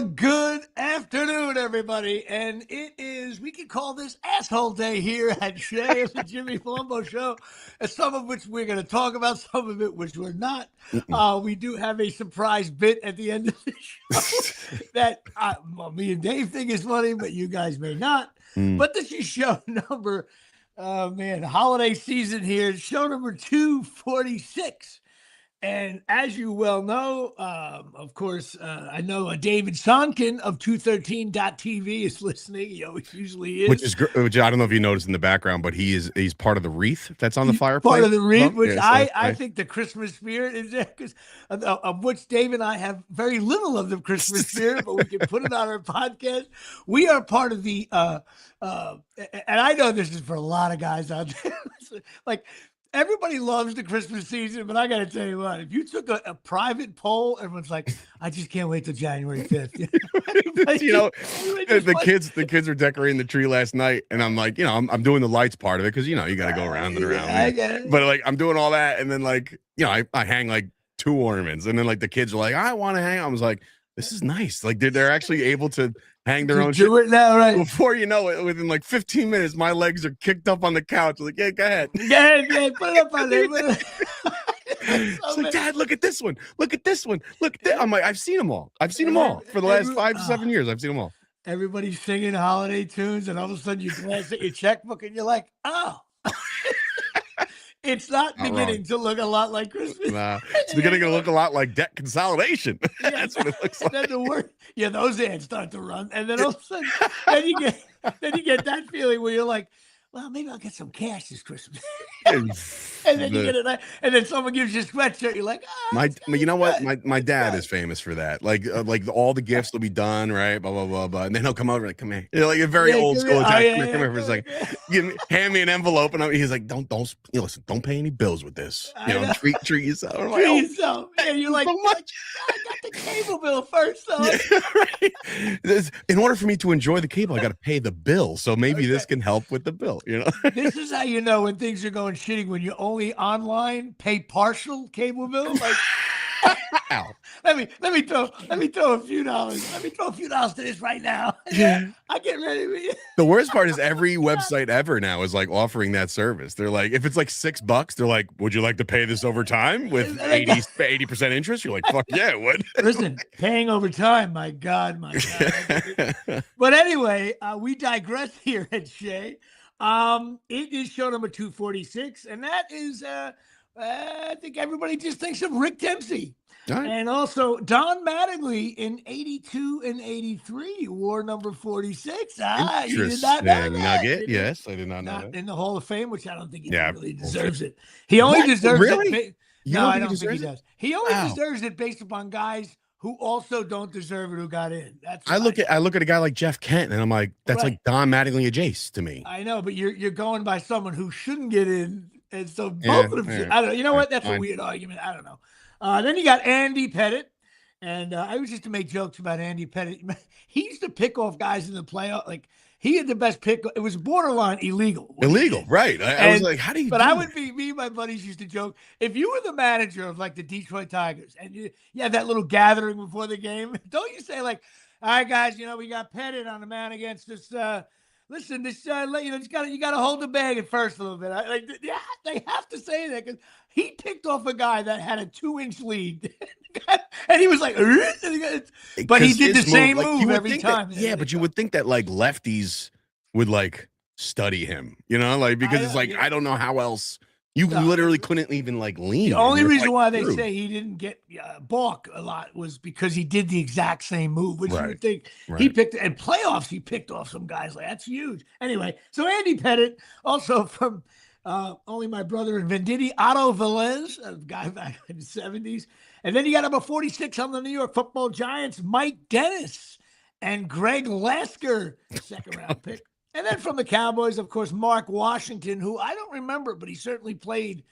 good afternoon, everybody. And it is, we can call this asshole day here at Shay of the Jimmy Palumbo Show, and some of which we're going to talk about, some of it which we're not. We do have a surprise bit at the end of the show that me and Dave think is funny, but you guys may not. But this is show number, holiday season here, show number 246. And as you well know, of course, I know David Sonkin of 213.tv is listening. He always usually is. Which I don't know if you noticed in the background, but he's part of the wreath that's on the fireplace. Part of the wreath, which I think the Christmas spirit is there, because of which Dave and I have very little of the Christmas spirit, but we can put it on our podcast. We are part of the, and I know this is for a lot of guys out there, like, everybody loves the Christmas season, but I got to tell you what, if you took a private poll, everyone's like, I just can't wait till January 5th. The kids are decorating the tree last night, and I'm like, I'm doing the lights part of it because, you got to go around and around. I get it. But like, I'm doing all that, and then like, I hang like 2 ornaments, and then like the kids are like, I want to hang. I was like, this is nice. Like they're actually able to hang their own shit. Do it now, right? Before you know it, within like 15 minutes, my legs are kicked up on the couch. Like, yeah, go ahead. Yeah, put it up on there. It's like, Dad, look at this one. Look at this one. Look at this. I'm like, I've seen them all. I've seen them all for the last 5 to 7 years. I've seen them all. Everybody's singing holiday tunes, and all of a sudden you glance at your checkbook and you're like, oh. It's not beginning to look a lot like Christmas. Nah, it's beginning to look a lot like debt consolidation. That's what it looks like. Then those ads start to run, and then all of a sudden, then you get that feeling where you're like, well, maybe I'll get some cash this Christmas. and then you get it, and then someone gives you a sweatshirt. You're like, you know what? My dad is famous for that. Like all the gifts will be done, right? Blah blah blah blah, and then he'll come over like, come here. Like a very old school. Come here for a second. Hand me an envelope, and he's like, don't listen, don't pay any bills with this. Treat yourself. Treat yourself. Yeah, you're like, so much. I got the cable bill first, though. Right. In order for me to enjoy the cable, I got to pay the bill. So maybe this can help with the bill. This is how you know when things are going shitty, when you only online pay partial cable bill. Like, let me throw a few dollars. Let me throw a few dollars to this right now. Yeah, I get ready. The worst part is every website ever now is like offering that service. They're like, if it's like $6, they're like, would you like to pay this over time with 80% interest? You're like, fuck yeah, it would. Listen, paying over time, my God. But anyway, we digress here at Shay. It is show number 246, and that is I think everybody just thinks of Rick Dempsey. Right. And also Don Mattingly in 82 and 83 wore number 46. You did not know that. Nugget. Yes, I did not know that. In the Hall of Fame, which I don't think he really deserves it. He only deserves it. No, I don't think he does. He only deserves it based upon guys who also don't deserve it, who got in. I look at a guy like Jeff Kent, and I'm like, that's like Don Mattingly adjacent to me. I know, but you're going by someone who shouldn't get in, and so both of them. I don't know. You know what? That's a weird argument. I don't know. Then you got Andy Pettitte, and I was just to make jokes about Andy Pettitte. He used to pick off guys in the playoff. Like, he had the best pick. It was borderline illegal. Right? I was like, how do you? But me and my buddies used to joke, if you were the manager of like the Detroit Tigers, and you had that little gathering before the game, don't you say like, all right, guys, we got Pettitte on the man against us. Listen, this you got to hold the bag at first a little bit. They have to say that because he picked off a guy that had a 2-inch lead, and he was like, but he did the same move every time. But you would think that like lefties would like study him, because it's like I don't know how else. You literally couldn't even like lean. The only reason why they say he didn't get balk a lot was because he did the exact same move, which you would think he picked. And playoffs, he picked off some guys. Like, that's huge. Anyway, so Andy Pettitte, also from Only My Brother and Venditti, Otto Velez, a guy back in the 70s. And then you got number 46 on the New York Football Giants, Mike Dennis and Greg Lasker, second-round pick. And then from the Cowboys, of course, Mark Washington, who I don't remember, but he certainly played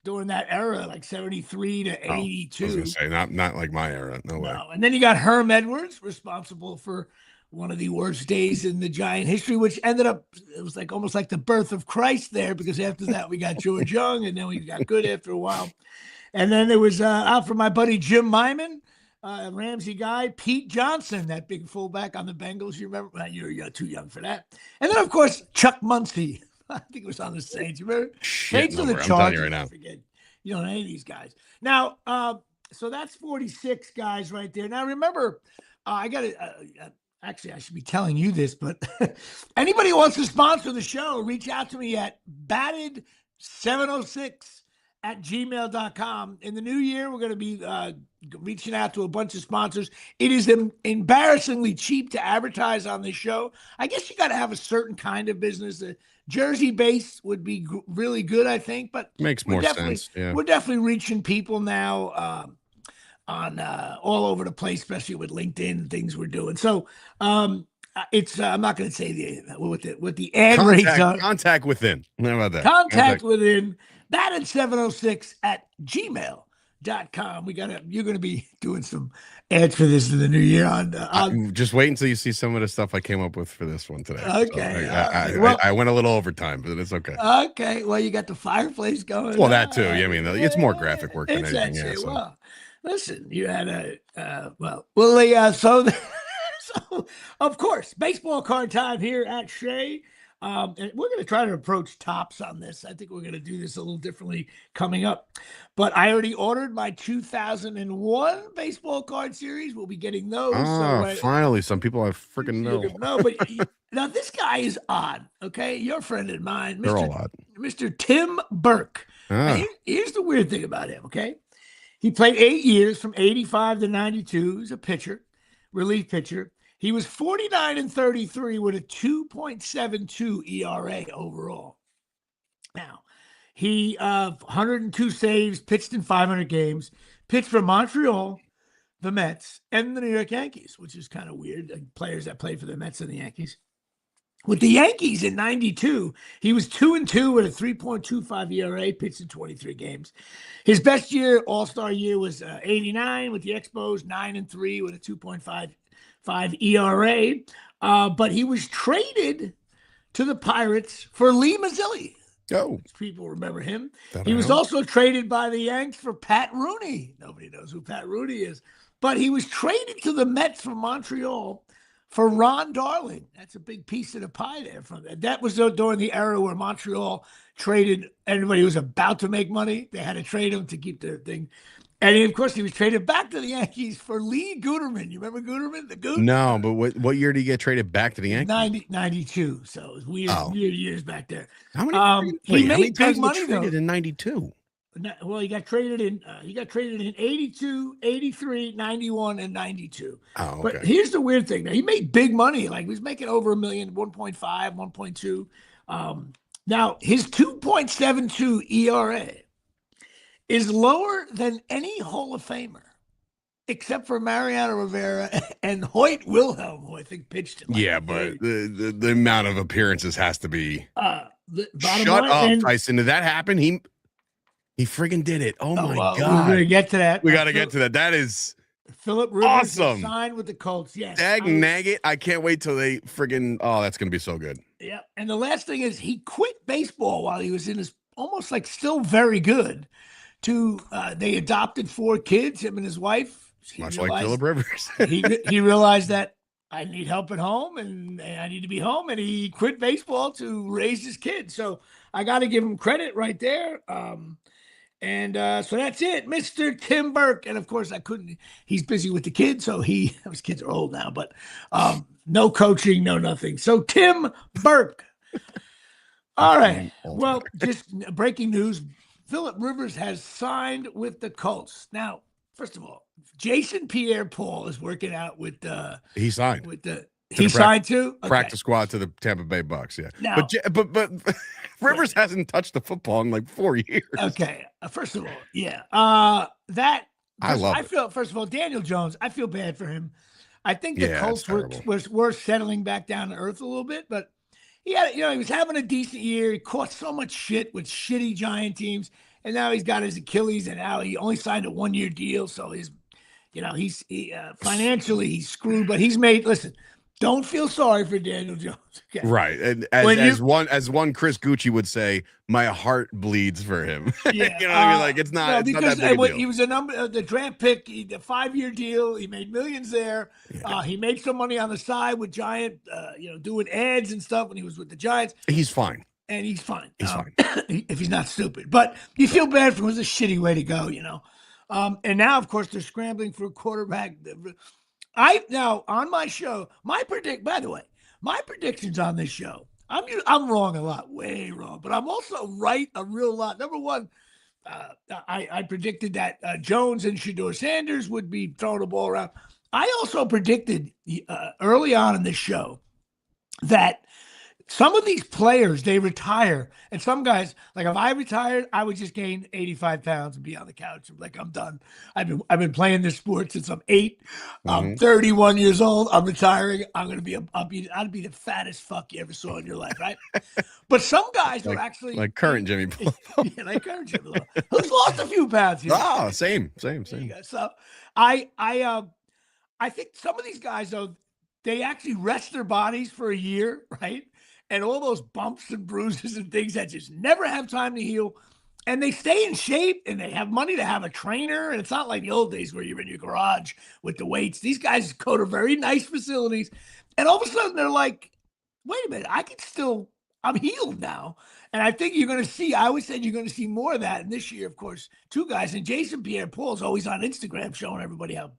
during that era, like 73 to 82. I was going to say, not like my era. No way. And then you got Herm Edwards, responsible for one of the worst days in the Giant history, which ended up, it was like almost like the birth of Christ there, because after that we got George Young, and then we got good after a while. And then there was out for my buddy Jim Myman, Ramsey guy, Pete Johnson, that big fullback on the Bengals. You remember? Well, you're too young for that. And then, of course, Chuck Muncie. I think it was on the Saints. You remember? Shit Saints number. or the I'm telling you Chargers. right now. I forget. You don't know any of these guys. Now, so that's 46 guys right there. Now, remember, I got to actually, I should be telling you this, but anybody who wants to sponsor the show, reach out to me at batted706@gmail.com. In the new year, we're going to be reaching out to a bunch of sponsors. It is embarrassingly cheap to advertise on this show. I guess you got to have a certain kind of business. Jersey base would be really good, I think, but makes more sense. Yeah. We're definitely reaching people now on all over the place, especially with LinkedIn and things we're doing. So it's I'm not going to say what the ad rates are. Contact within. How about that? Contact within. Batted706@gmail.com. You're going to be doing some ads for this in the new year. Just wait until you see some of the stuff I came up with for this one today. Okay. So I went a little overtime, but it's okay. Okay. Well, you got the fireplace going. Well, that too. Yeah, I mean, it's more graphic work than anything. Yeah, so. Well, listen, you had so of course, baseball card time here at Shea. And we're going to try to approach tops on this. I think we're going to do this a little differently coming up. But I already ordered my 2001 baseball card series. We'll be getting those. Finally, some people I freaking know. No, but now this guy is odd. Okay, your friend and mine, They're all odd. Mr. Tim Burke. Here's the weird thing about him. Okay, he played 8 years from 85 to 92. He's a pitcher, relief pitcher. He was 49-33 with a 2.72 ERA overall. Now, he 102 saves, pitched in 500 games, pitched for Montreal, the Mets, and the New York Yankees, which is kind of weird. Players that played for the Mets and the Yankees. With the Yankees in 92, he was 2-2 with a 3.25 ERA, pitched in 23 games. His best year, All-Star year, was 89 with the Expos, 9-3 with a 2.5 ERA, but he was traded to the Pirates for Lee Mazzilli. Oh, people remember him. He was also traded by the Yanks for Pat Rooney. Nobody knows who Pat Rooney is, but he was traded to the Mets from Montreal for Ron Darling. That's a big piece of the pie there. That was during the era where Montreal traded anybody who was about to make money. They had to trade him to keep their thing. And of course, he was traded back to the Yankees for Lee Guterman. You remember Guterman? The Goot? No, but what year did he get traded back to the Yankees? 92. So it was weird years back there. How many? He made big money though. In 92. Well, he got traded in 82, 83, 91, and 92. Oh, okay. But here's the weird thing. Now, he made big money. Like, he was making over $1 million, 1.5, 1.2. Now, his 2.72 ERA is lower than any Hall of Famer, except for Mariano Rivera and Hoyt Wilhelm, who I think pitched it. But the amount of appearances has to be. Shut up, Tyson. Did that happen? He friggin' did it. Oh my God. We're going to get to that. We got to get to that. That is Philip Rivers awesome. Signed with the Colts. Yes. Nag I can't wait till they friggin' that's going to be so good. Yeah. And the last thing is he quit baseball while he was in his almost like still very good. They adopted 4 kids, him and his wife. Much like Philip Rivers. he realized that I need help at home and I need to be home, and he quit baseball to raise his kids. So I got to give him credit right there. So that's it, Mr. Tim Burke. And of course, he's busy with the kids, so his kids are old now, but no coaching, no nothing. So Tim Burke. All right. Well, just breaking news. Philip Rivers has signed with the Colts. Now, first of all, Jason Pierre-Paul is working out with he signed signed too? Okay. Practice squad to the Tampa Bay Bucks, yeah. Now, but Rivers hasn't touched the football in like 4 years. Okay. First of all, yeah. I feel, first of all, Daniel Jones, I feel bad for him. I think the Colts were settling back down to earth a little bit, but he was having a decent year. He caught so much shit with shitty Giant teams, and now he's got his Achilles, and now he only signed a 1-year deal. So he's financially he's screwed, but he's made. Listen, Don't feel sorry for Daniel Jones. Okay. Right. And as one Chris Gucci would say, my heart bleeds for him. Yeah. You know what I mean? Like it's not that big a deal. He was the draft pick, the 5-year deal. He made millions there. Yeah. He made some money on the side with Giant, doing ads and stuff when he was with the Giants. He's fine. And he's fine. He's fine. If he's not stupid. But you feel bad for him. It was a shitty way to go, And now, of course, they're scrambling for a quarterback. Now on my show, my predictions on this show, I'm wrong a lot, way wrong, but I'm also right a real lot. Number one, I predicted that Jones and Shedeur Sanders would be throwing the ball around. I also predicted early on in the show that some of these players, they retire. And some guys, like if I retired, I would just gain 85 pounds and be on the couch. I'm like, I'm done. I've been playing this sport since I'm 8. I'm 31 years old. I'm retiring. I'd be the fattest fuck you ever saw in your life, right? But some guys are actually like current Jimmy Palumbo. Yeah, like current Jimmy Palumbo. Who's lost a few pounds here. Oh, same. So I think some of these guys though, they actually rest their bodies for a year, right? And all those bumps and bruises and things that just never have time to heal. And they stay in shape and they have money to have a trainer. And it's not like the old days where you're in your garage with the weights. These guys go to very nice facilities. And all of a sudden they're like, wait a minute, I'm healed now. And I think I always said you're going to see more of that. And this year, of course, 2 guys. And Jason Pierre-Paul is always on Instagram showing everybody how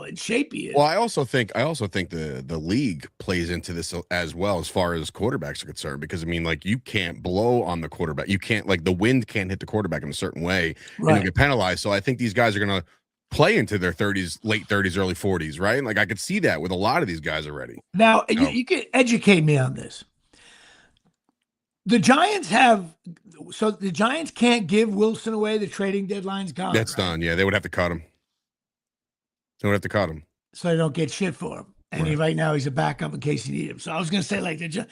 in shape he is. Well, I also think the league plays into this as well as far as quarterbacks are concerned, because I mean, like you can't blow on the quarterback. You can't, like the wind can't hit the quarterback in a certain way and you get penalized. So I think these guys are going to play into their 30s, late 30s, early 40s, right? Like I could see that with a lot of these guys already. Now, you can educate me on this. The Giants can't give Wilson away. The trading deadline's gone. That's done. Yeah, they would have to cut him. So they don't get shit for him. And right now he's a backup in case you need him. So I was going to say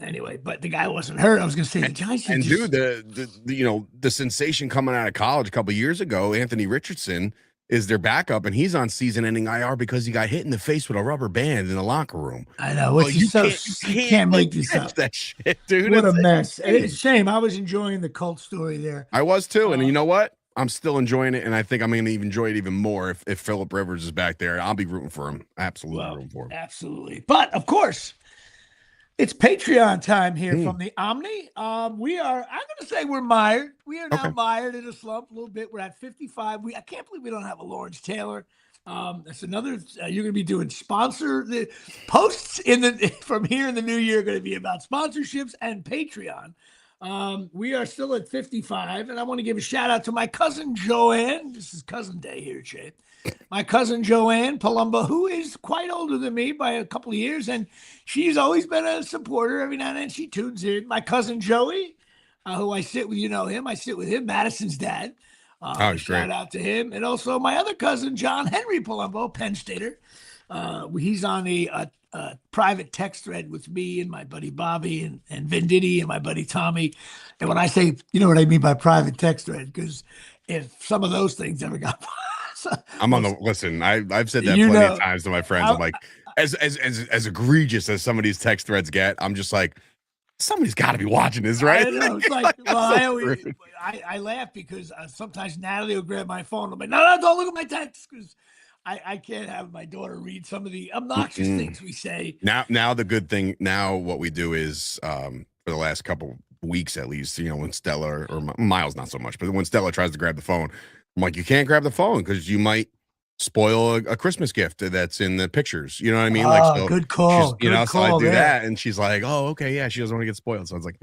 anyway, but the guy wasn't hurt. I was going to say the Giants. And the sensation coming out of college a couple of years ago, Anthony Richardson is their backup, and he's on season-ending IR because he got hit in the face with a rubber band in the locker room. I know. You can't make this up. That shit, dude. What a mess. It's a shame. I was enjoying the Colt story there. I was too. And you know what? I'm still enjoying it, and I think I'm going to enjoy it even more if Phillip Rivers is back there. I'll be rooting for him. Absolutely rooting for him. Absolutely. But, of course, it's Patreon time here from the Omni. I'm going to say we're mired. We are now mired in a slump a little bit. We're at 55. I can't believe we don't have a Lawrence Taylor. That's another. You're going to be doing the posts from here in the new year are going to be about sponsorships and Patreon. We are still at 55, and I want to give a shout out to my cousin Joanne. This is Cousin Day here, Jay. My cousin Joanne Palumbo, who is quite older than me by a couple of years, and she's always been a supporter. Every now and then she tunes in. My cousin Joey, who I sit with, him. I sit with him, Madison's dad. Shout out to him. And also my other cousin, John Henry Palumbo, Penn Stater. He's on a private text thread with me and my buddy Bobby and Venditti and my buddy Tommy. And when I say, you know what I mean by private text thread, because if some of those things ever got I'm on the listen. I've said that plenty of times to my friends. I'm like, as egregious as some of these text threads get, I'm just like, somebody's got to be watching this, right? I know. It's like, well, I laugh because sometimes Natalie will grab my phone. I'm like, no, don't look at my text because I can't have my daughter read some of the obnoxious things we say. Now the good thing, now what we do is for the last couple weeks at least, when Stella or Miles, not so much, but when Stella tries to grab the phone, I'm like, you can't grab the phone because you might spoil a Christmas gift that's in the pictures. You know what I mean? So good call. So I do that, and she's like, "Oh, okay, yeah." She doesn't want to get spoiled, so I was like,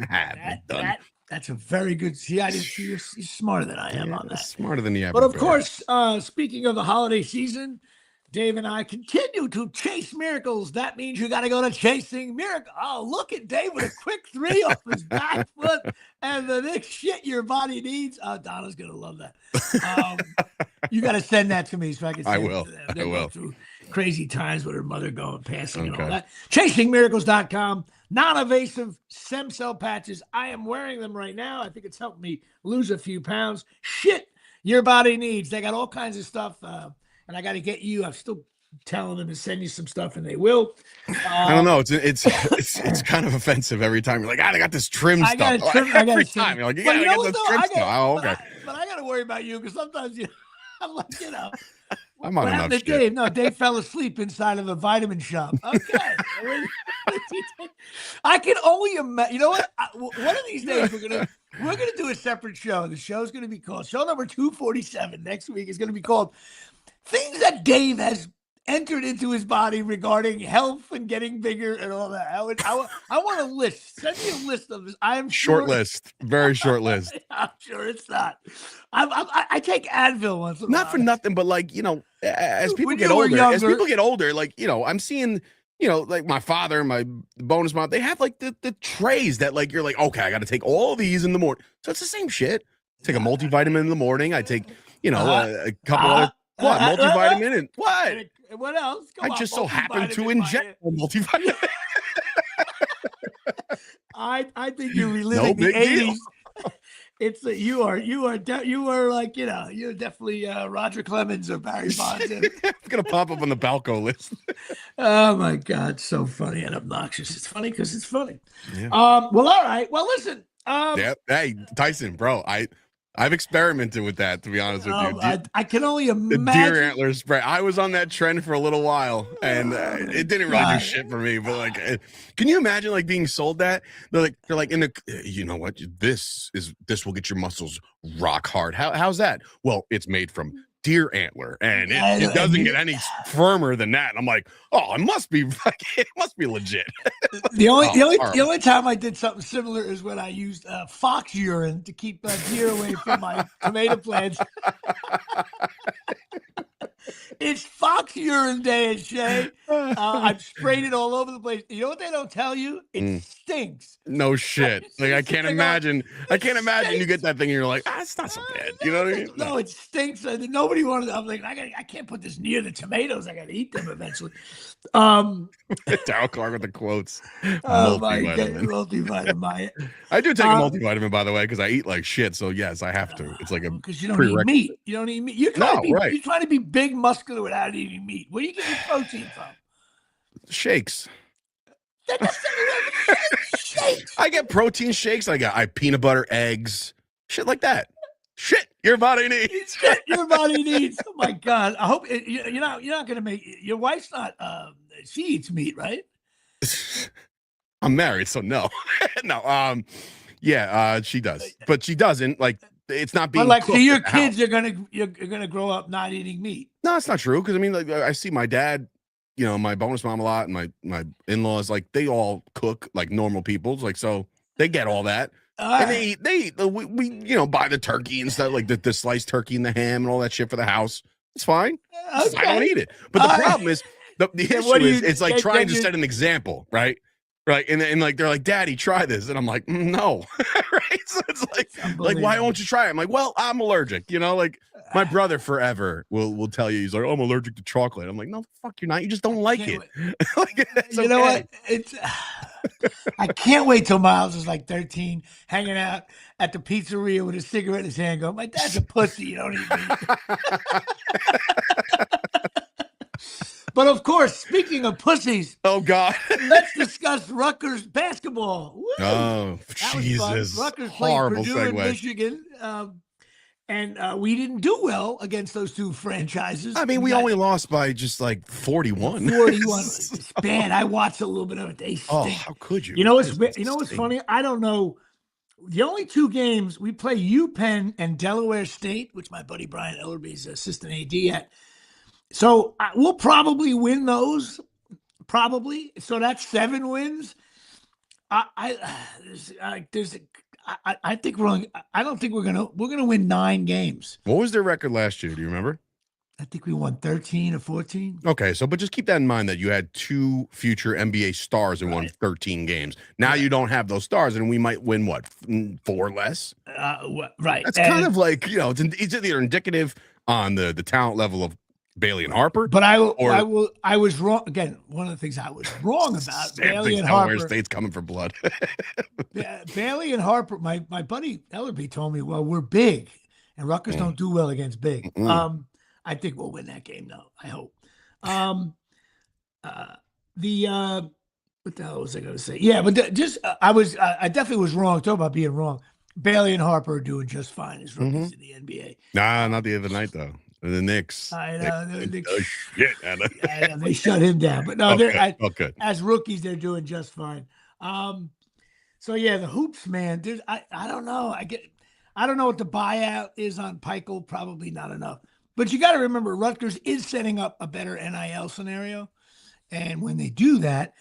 That's a very good. See, I didn't see you're smarter than I am on that. Smarter than you ever. But of course, speaking of the holiday season, Dave and I continue to chase miracles. That means you got to go to Chasing Miracles. Oh, look at Dave with a quick 3 off his back foot and the next shit your body needs. Donna's going to love that. You got to send that to me so I can send it to them. They go through crazy times with her mother passing and all that. ChasingMiracles.com. Non-invasive stem cell patches. I am wearing them right now. I think it's helped me lose a few pounds. Shit your body needs. They got all kinds of stuff. And I got to get you. I'm still telling them to send you some stuff, and they will. I don't know. It's kind of offensive every time. You're like, I got this trim stuff. Every time you're like, you gotta get this trim stuff. Oh, okay. But I gotta worry about you because sometimes I'm like, I'm on enough shit. Dave? No, Dave fell asleep inside of a vitamin shop. Okay. I can only imagine. You know what? One of these days we're gonna do a separate show. The show's gonna be called show number 247. Next week is gonna be called Things That Dave Has Entered Into His Body Regarding Health and Getting Bigger and all that. I want a list. Send me a list of this. I am short list, very short list. I'm sure it's not. I take Advil once in a while. Not for nothing, but like as people get older, like I'm seeing. Like my father, my bonus mom, they have like the trays that like you're like, okay, I got to take all these in the morning. So it's the same shit. Take a multivitamin in the morning. I take, a couple other multivitamin and what? What else? I just so happen to inject a multivitamin. I think you're reliving the 80s. It's you are like you're definitely Roger Clemens or Barry Bonds. I'm gonna pop up on the Balco list. Oh my God, so funny and obnoxious. It's funny because it's funny. Yeah. Well, all right. Well, listen. Yeah. Hey, Tyson, bro. I've experimented with that, to be honest with you. I can only imagine. The deer antler spray. I was on that trend for a little while, and it didn't really do shit for me. But like, can you imagine like being sold that? They're like in the, you know what? This will get your muscles rock hard. How's that? Well, it's made from deer antler, and it doesn't get any firmer than that. And I'm like, oh, it must be legit. The only time I did something similar is when I used fox urine to keep deer away from my tomato plants. It's fox urine day at Shea. I've sprayed it all over the place. You know what they don't tell you? It stinks. No shit. Like I can't imagine you get that thing and you're like, it's not so bad. You know what I mean? No, it stinks. Nobody wanted. I'm like, I can't put this near the tomatoes. I got to eat them eventually. Darryl Clark with the quotes. Oh my God, multivitamin. I do take a multivitamin, by the way, because I eat like shit. So yes, I have to. It's like because you don't eat meat. You don't eat meat. You're trying to be big, muscular without eating meat. Where do you get your protein from? Shakes. Shakes. I get protein shakes. I peanut butter, eggs, shit like that. Shit your body needs. Your body needs. Oh my God. I hope you're not going to make your wife's not. She eats meat, right? I'm married, so no. No. Yeah. She does, but she doesn't like. It's not being. But like, so your kids are gonna grow up not eating meat. No, it's not true. Because I mean, like, I see my dad, my bonus mom a lot, and my in-laws, like they all cook like normal people, like so they get all that. And they eat. We buy the turkey and stuff, like the sliced turkey and the ham and all that shit for the house. It's fine. Okay. I don't eat it. But the problem is the issue is it's like trying to set an example, right? Right. And like they're like, Daddy, try this. And I'm like, no. Right. So it's like why won't you try it? I'm like, well, I'm allergic. Like my brother forever will tell you, he's like, oh, I'm allergic to chocolate. I'm like, no, fuck, you're not. You just don't like it. Like, you know what? I can't wait till Miles is like 13, hanging out at the pizzeria with a cigarette in his hand, going, my dad's a pussy. You don't eat meat. But of course, speaking of pussies, oh God, let's discuss Rutgers basketball. Woo! Oh Jesus! Rutgers played Purdue and Michigan, and we didn't do well against those two franchises. I mean, we only lost by just like 41. 41. It's bad. I watched a little bit of it. They stink. Oh, how could you? You know what's funny? I don't know. The only two games we play UPenn and Delaware State, which my buddy Brian Ellerby is assistant AD at. So we'll probably win those, probably. So that's 7 wins. I think I don't think we're gonna win 9 games. What was their record last year? Do you remember? I think we won 13 or 14. Okay, but just keep that in mind that you had 2 future NBA stars and won 13 games. Now you don't have those stars, and we might win 4 less. Right. That's kind of like it's either indicative on the talent level of Bailey and Harper, but I was wrong again. One of the things I was wrong about Bailey and Harper. State's coming for blood. Bailey and Harper. My buddy Ellerby told me, well, we're big, and Rutgers don't do well against big. I think we'll win that game, though. I hope. Um, what the hell was I going to say? Yeah, but I definitely was wrong. Talk about being wrong. Bailey and Harper are doing just fine as rookies in the NBA. Nah, not the other night though. The Knicks. I know. Shit. I know, they shut him down, but no, good. As rookies, they're doing just fine. So yeah, the hoops, man. I don't know. I don't know what the buyout is on Peichel. Probably not enough. But you got to remember, Rutgers is setting up a better NIL scenario, and when they do that,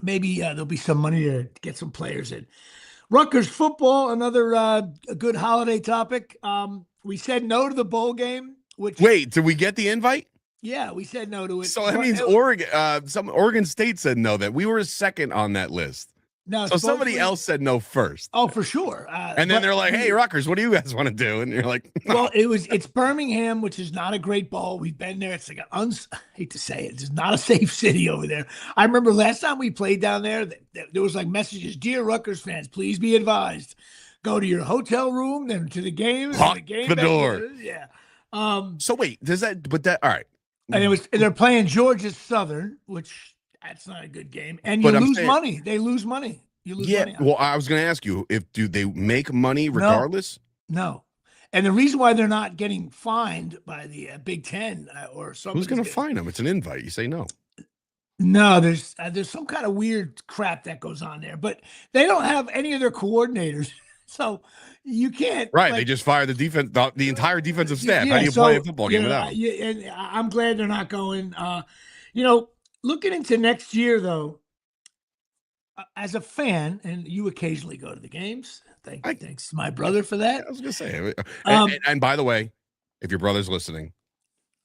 maybe there'll be some money to get some players in. Rutgers football, another good holiday topic. We said no to the bowl game. Wait, did we get the invite? Yeah, we said no to it. So that means Oregon. Oregon State said no. That we were second on that list. No, so somebody else said no first. Oh, for sure. And then they're like, "Hey, Rutgers, what do you guys want to do?" And you're like, no. "Well, it's Birmingham, which is not a great bowl. We've been there. It's like I hate to say it, it's not a safe city over there. I remember last time we played down there, there was like messages, "Dear Rutgers fans, please be advised, go to your hotel room, then to the game, lock the door." Yeah. So wait, does that? But that all right? And they're playing Georgia Southern, which that's not a good game, and you lose money. They lose money. You lose money. Well, I was going to ask you, do they make money regardless? No. And the reason why they're not getting fined by the Big Ten or something. Who's going to fine them? It's an invite. You say no. No, there's some kind of weird crap that goes on there, but they don't have any of their coordinators, so you can't. Right, they just fire the defense, the entire defensive staff. How do you play a football game without? Yeah, and I'm glad they're not going. Looking into next year though. As a fan, and you occasionally go to the games. Thanks, my brother, for that. I was gonna say, and by the way, if your brother's listening,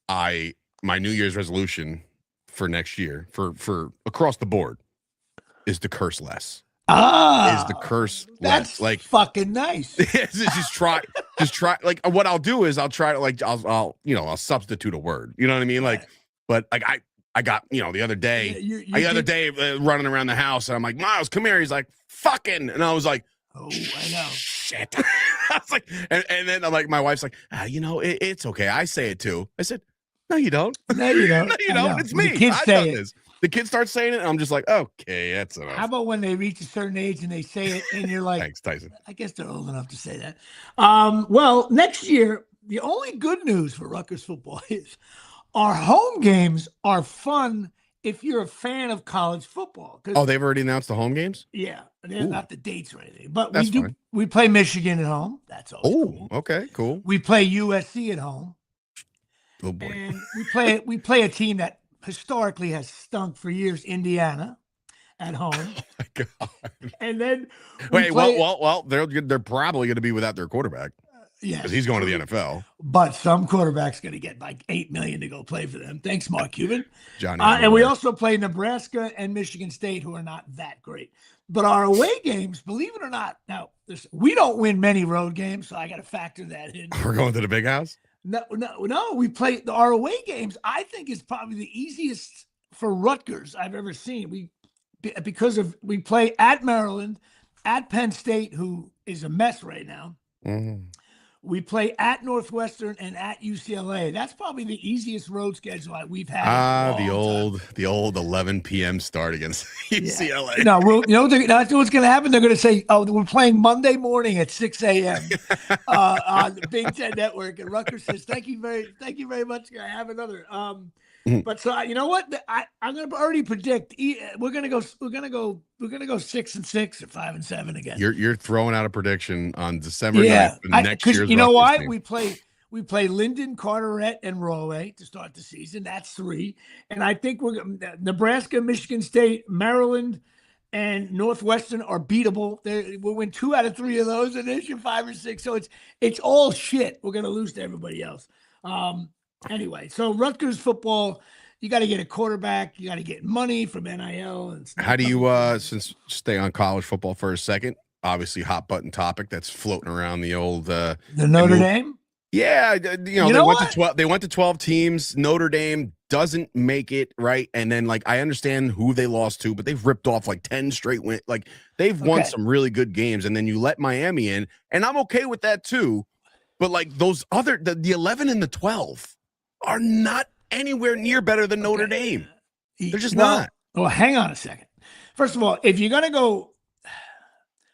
my New Year's resolution for next year, for across the board, is to curse less. Is the curse that's less? Like fucking nice. just try. Like what I'll do is I'll try to I'll substitute a word. You know what I mean? Like, but like I got, the other day, running around the house, and I'm like, Miles, come here. He's like, fucking. And I was like, oh, I know. Shit. I was like, and then I'm like, my wife's like, it's okay. I say it too. I said, no, you don't. No, you don't. No, you don't. It's me. The kids say it. The kids start saying it, and I'm just like, okay, that's enough. How about when they reach a certain age and they say it, and you're like, thanks, Tyson. I guess they're old enough to say that. Well, next year, the only good news for Rutgers football is our home games are fun if you're a fan of college football. Oh, they've already announced the home games? Yeah. They're not the dates or anything. But fine. We play Michigan at home. That's always cool. Okay, cool. We play USC at home. Oh boy. And we play a team that historically has stunk for years, Indiana, at home. Oh my God. And then they're probably going to be without their quarterback. Yeah, because he's going to the NFL. But some quarterback's going to get like $8 million to go play for them. Thanks, Mark Cuban. Johnny, and we also play Nebraska and Michigan State, who are not that great. But our away games, believe it or not, now we don't win many road games, so I got to factor that in. We're going to the big house. No. We play our away games. I think is probably the easiest for Rutgers I've ever seen. We play at Maryland, at Penn State, who is a mess right now. Mm-hmm. We play at Northwestern and at UCLA. That's probably the easiest road schedule we've had. The old 11 p.m. start against UCLA. No, that's what's going to happen. They're going to say, "Oh, we're playing Monday morning at 6 a.m." On the Big Ten Network. And Rutgers says, "Thank you very much. I have another." But so you know what? I'm going to already predict we're going to go 6-6 or 5-7 again. You're throwing out a prediction on December 9th for next year's. You know why? Team. We play Linden, Carteret, and Rahway to start the season. That's 3, and I think we're Nebraska, Michigan State, Maryland, and Northwestern are beatable. We'll win 2 out of 3 of those, and there's your 5 or 6. So it's all shit. We're going to lose to everybody else. Anyway, so Rutgers football, you got to get a quarterback. You got to get money from NIL. And how do you, since stay on college football for a second, obviously hot button topic that's floating around the old the Notre Dame. Yeah, they went to 12 teams. Notre Dame doesn't make it, right? And then I understand who they lost to, but they've ripped off 10 straight wins. They've won some really good games, and then you let Miami in, and I'm okay with that too. But those other the 11 and the 12 are not anywhere near better than Notre Dame. They're just well, not. Well, hang on a second. First of all, if you're going to go,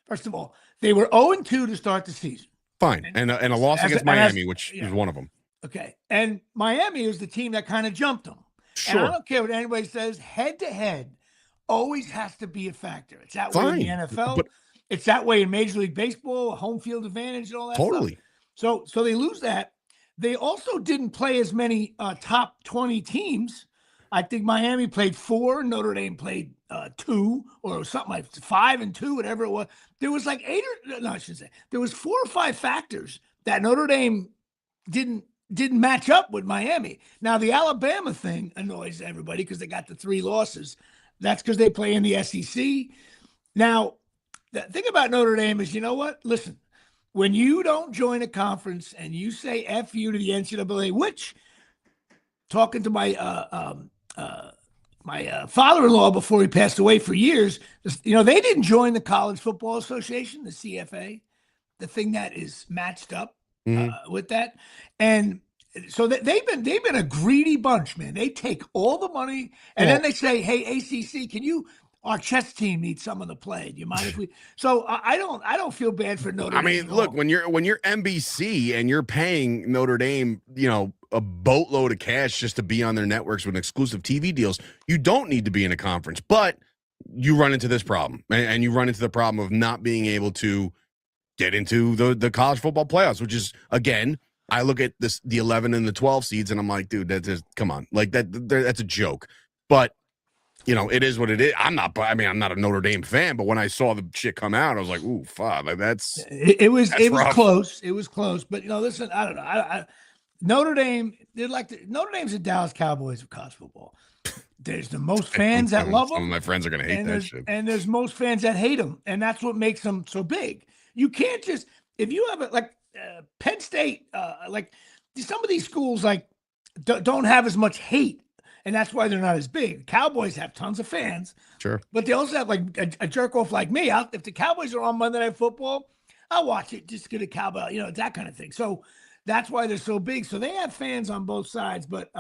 first of all, they were 0-2 to start the season. Fine. And a loss against Miami, which is one of them. Okay. And Miami is the team that kind of jumped them. Sure. And I don't care what anybody says, head-to-head always has to be a factor. It's that way in the NFL. But it's that way in Major League Baseball, home field advantage and all that totally. stuff. So they lose that. They also didn't play as many top 20 teams. I think Miami played 4, Notre Dame played 2, or something like 5 and 2, whatever it was. There was like 8 or no, I shouldn't say. There was 4 or 5 factors that Notre Dame didn't match up with Miami. Now the Alabama thing annoys everybody because they got the 3 losses. That's because they play in the SEC. Now the thing about Notre Dame is, you know what? Listen, when you don't join a conference and you say F you to the NCAA, which talking to my father-in-law before he passed away for years, they didn't join the College Football Association, the CFA, the thing that is matched up with that. And so they've been a greedy bunch, man. They take all the money and then they say, hey, ACC, our chess team needs someone to play. Do you mind if we? So I don't feel bad for Notre Dame. I mean, look, when you're NBC and you're paying Notre Dame, a boatload of cash just to be on their networks with exclusive TV deals, you don't need to be in a conference. But you run into this problem, and you run into the problem of not being able to get into the college football playoffs, which is, again, I look at the 11 and the 12 seeds, and I'm like, dude, come on, like that's a joke. But it is what it is. I'm not a Notre Dame fan, but when I saw the shit come out, I was like, ooh, fuck, it was close. It was close. But listen, I don't know. Notre Dame, Notre Dame's the Dallas Cowboys of college football. There's the most fans that love them. Some of my friends are gonna hate that shit. And there's most fans that hate them, and that's what makes them so big. You can't just, if you have Penn State, some of these schools don't have as much hate. And that's why they're not as big. Cowboys have tons of fans. Sure. But they also have a jerk off like me. If the Cowboys are on Monday Night Football, I'll watch it just to get a cowboy, that kind of thing. So that's why they're so big. So they have fans on both sides. But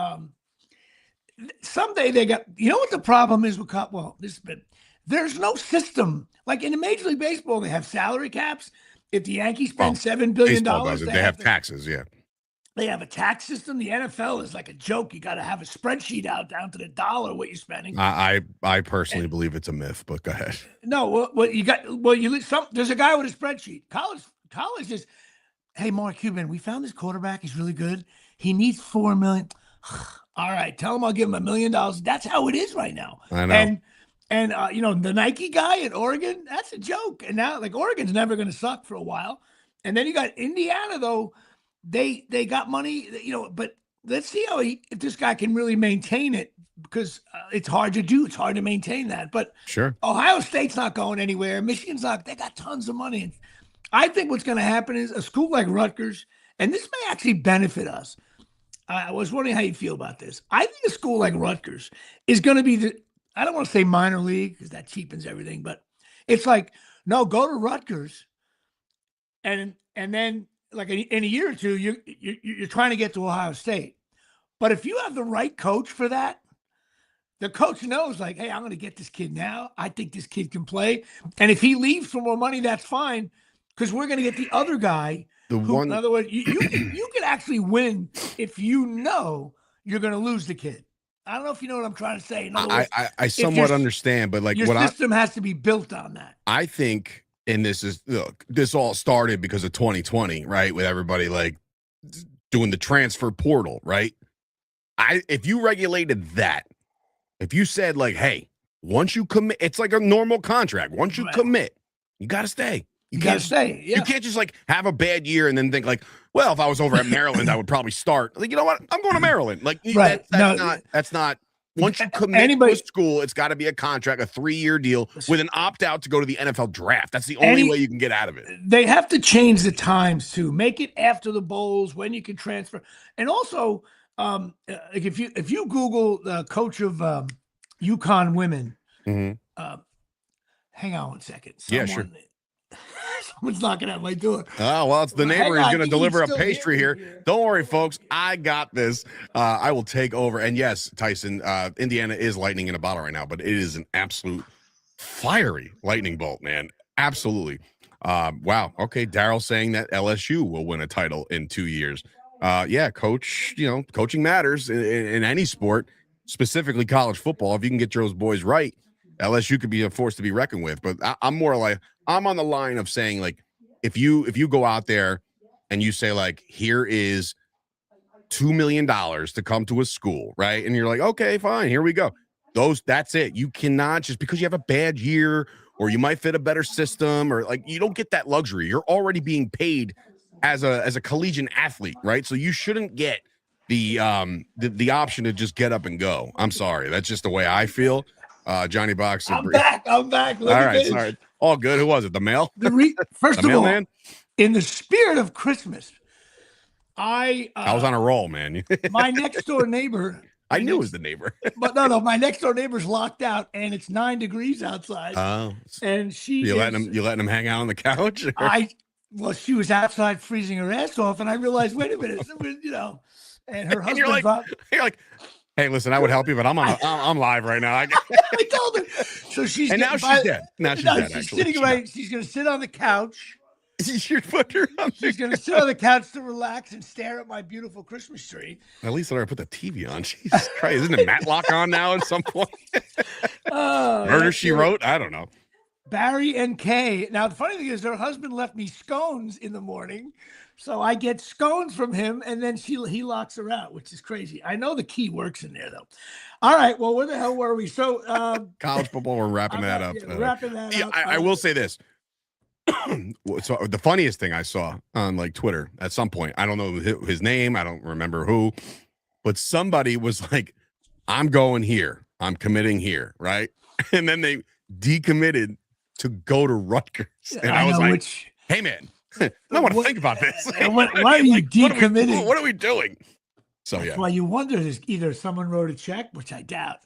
someday they got, what the problem is with there's no system. Like in the Major League Baseball, they have salary caps. If the Yankees spend $7 billion, they have taxes, yeah. They have a tax system. The NFL is like a joke. You got to have a spreadsheet out down to the dollar what you're spending. I personally believe it's a myth, but go ahead. No, there's a guy with a spreadsheet. College is, hey, Mark Cuban, we found this quarterback. He's really good. He needs $4 million. All right, tell him I'll give him $1 million. That's how it is right now. I know. And the Nike guy at Oregon, that's a joke. And now Oregon's never going to suck for a while. And then you got Indiana though. They got money, but let's see if this guy can really maintain it, because it's hard to do. It's hard to maintain that. But sure, Ohio State's not going anywhere. Michigan's not. They got tons of money. I think what's going to happen is a school like Rutgers, and this may actually benefit us. I was wondering how you feel about this. I think a school like Rutgers is going to be I don't want to say minor league because that cheapens everything, but it's like, no, go to Rutgers, and then. Like in a year or two, you're trying to get to Ohio State. But if you have the right coach for that, the coach knows, hey, I'm going to get this kid now. I think this kid can play. And if he leaves for more money, that's fine, because we're going to get the other guy. In other words, you can actually win if you know you're going to lose the kid. I don't know if you know what I'm trying to say. In other words, I somewhat understand, but your system has to be built on that. I think. And this all started because of 2020, right? With everybody doing the transfer portal, right? If you regulated that, if you said hey, once you commit, it's like a normal contract. Once you commit, you got to stay. You got to stay. Yeah. You can't just have a bad year and then think well, if I was over at Maryland, I would probably start. You know what? I'm going to Maryland. Right. That's not. Once you commit to a school, it's got to be a contract, a 3-year deal with an opt-out to go to the NFL draft. That's the only way you can get out of it. They have to change the times to make it after the bowls when you can transfer. And also, if you Google the coach of UConn women, hang on one second. Yeah, sure. Someone's knocking at my door. Oh, well, it's the neighbor who's going to deliver a pastry here. Here. Don't worry, folks. I got this. I will take over. And yes, Tyson, Indiana is lightning in a bottle right now, but it is an absolute fiery lightning bolt, man. Absolutely. Wow. Okay. Daryl saying that LSU will win a title in 2 years. Yeah, coach, coaching matters in any sport, specifically college football. If you can get those boys right, LSU could be a force to be reckoned with. But I'm more like, I'm on the line of saying, like, if you go out there and you say, like, here is $2 million to come to a school, right? And you're like, okay, fine, here we go. That's it. You cannot, just because you have a bad year or you might fit a better system, or like, you don't get that luxury. You're already being paid as a collegiate athlete, right? So you shouldn't get the option to just get up and go. I'm sorry. That's just the way I feel. Johnny Box. I'm back. All right, sorry. All good. Who was it? The mail? First of all, man? In the spirit of Christmas, I was on a roll, man. My next door neighbor. I knew it was the neighbor. But no, my next door neighbor's locked out, and it's 9 degrees outside. Oh, and you letting him hang out on the couch? Well, she was outside freezing her ass off, and I realized, wait a minute, and her husband. You're like, hey, listen, I would help you, but I'm live right now. I told her. So she's now she's dead. Now she's dead. She's sitting right. She's going to sit on the couch. She's going to sit on the couch to relax and stare at my beautiful Christmas tree. At least let her put the TV on. Jesus Christ, isn't it Matlock on now at some point? Murder, She Wrote. I don't know. Barry and Kay. Now, the funny thing is, her husband left me scones in the morning, so I get scones from him, and then he locks her out, which is crazy. I know the key works in there, though. All right, well, where the hell were we? So, college football. We're wrapping that up. Wrapping that up. I will say this. So the funniest thing I saw on like Twitter at some point, I don't know his name, I don't remember who, but somebody was like, "I'm going here. I'm committing here," right? And then they decommitted to go to Rutgers, and I was like, "Hey, man, I want to think about this. Why are you decommitting? What are we doing?" So That's why you wonder if either someone wrote a check, which I doubt.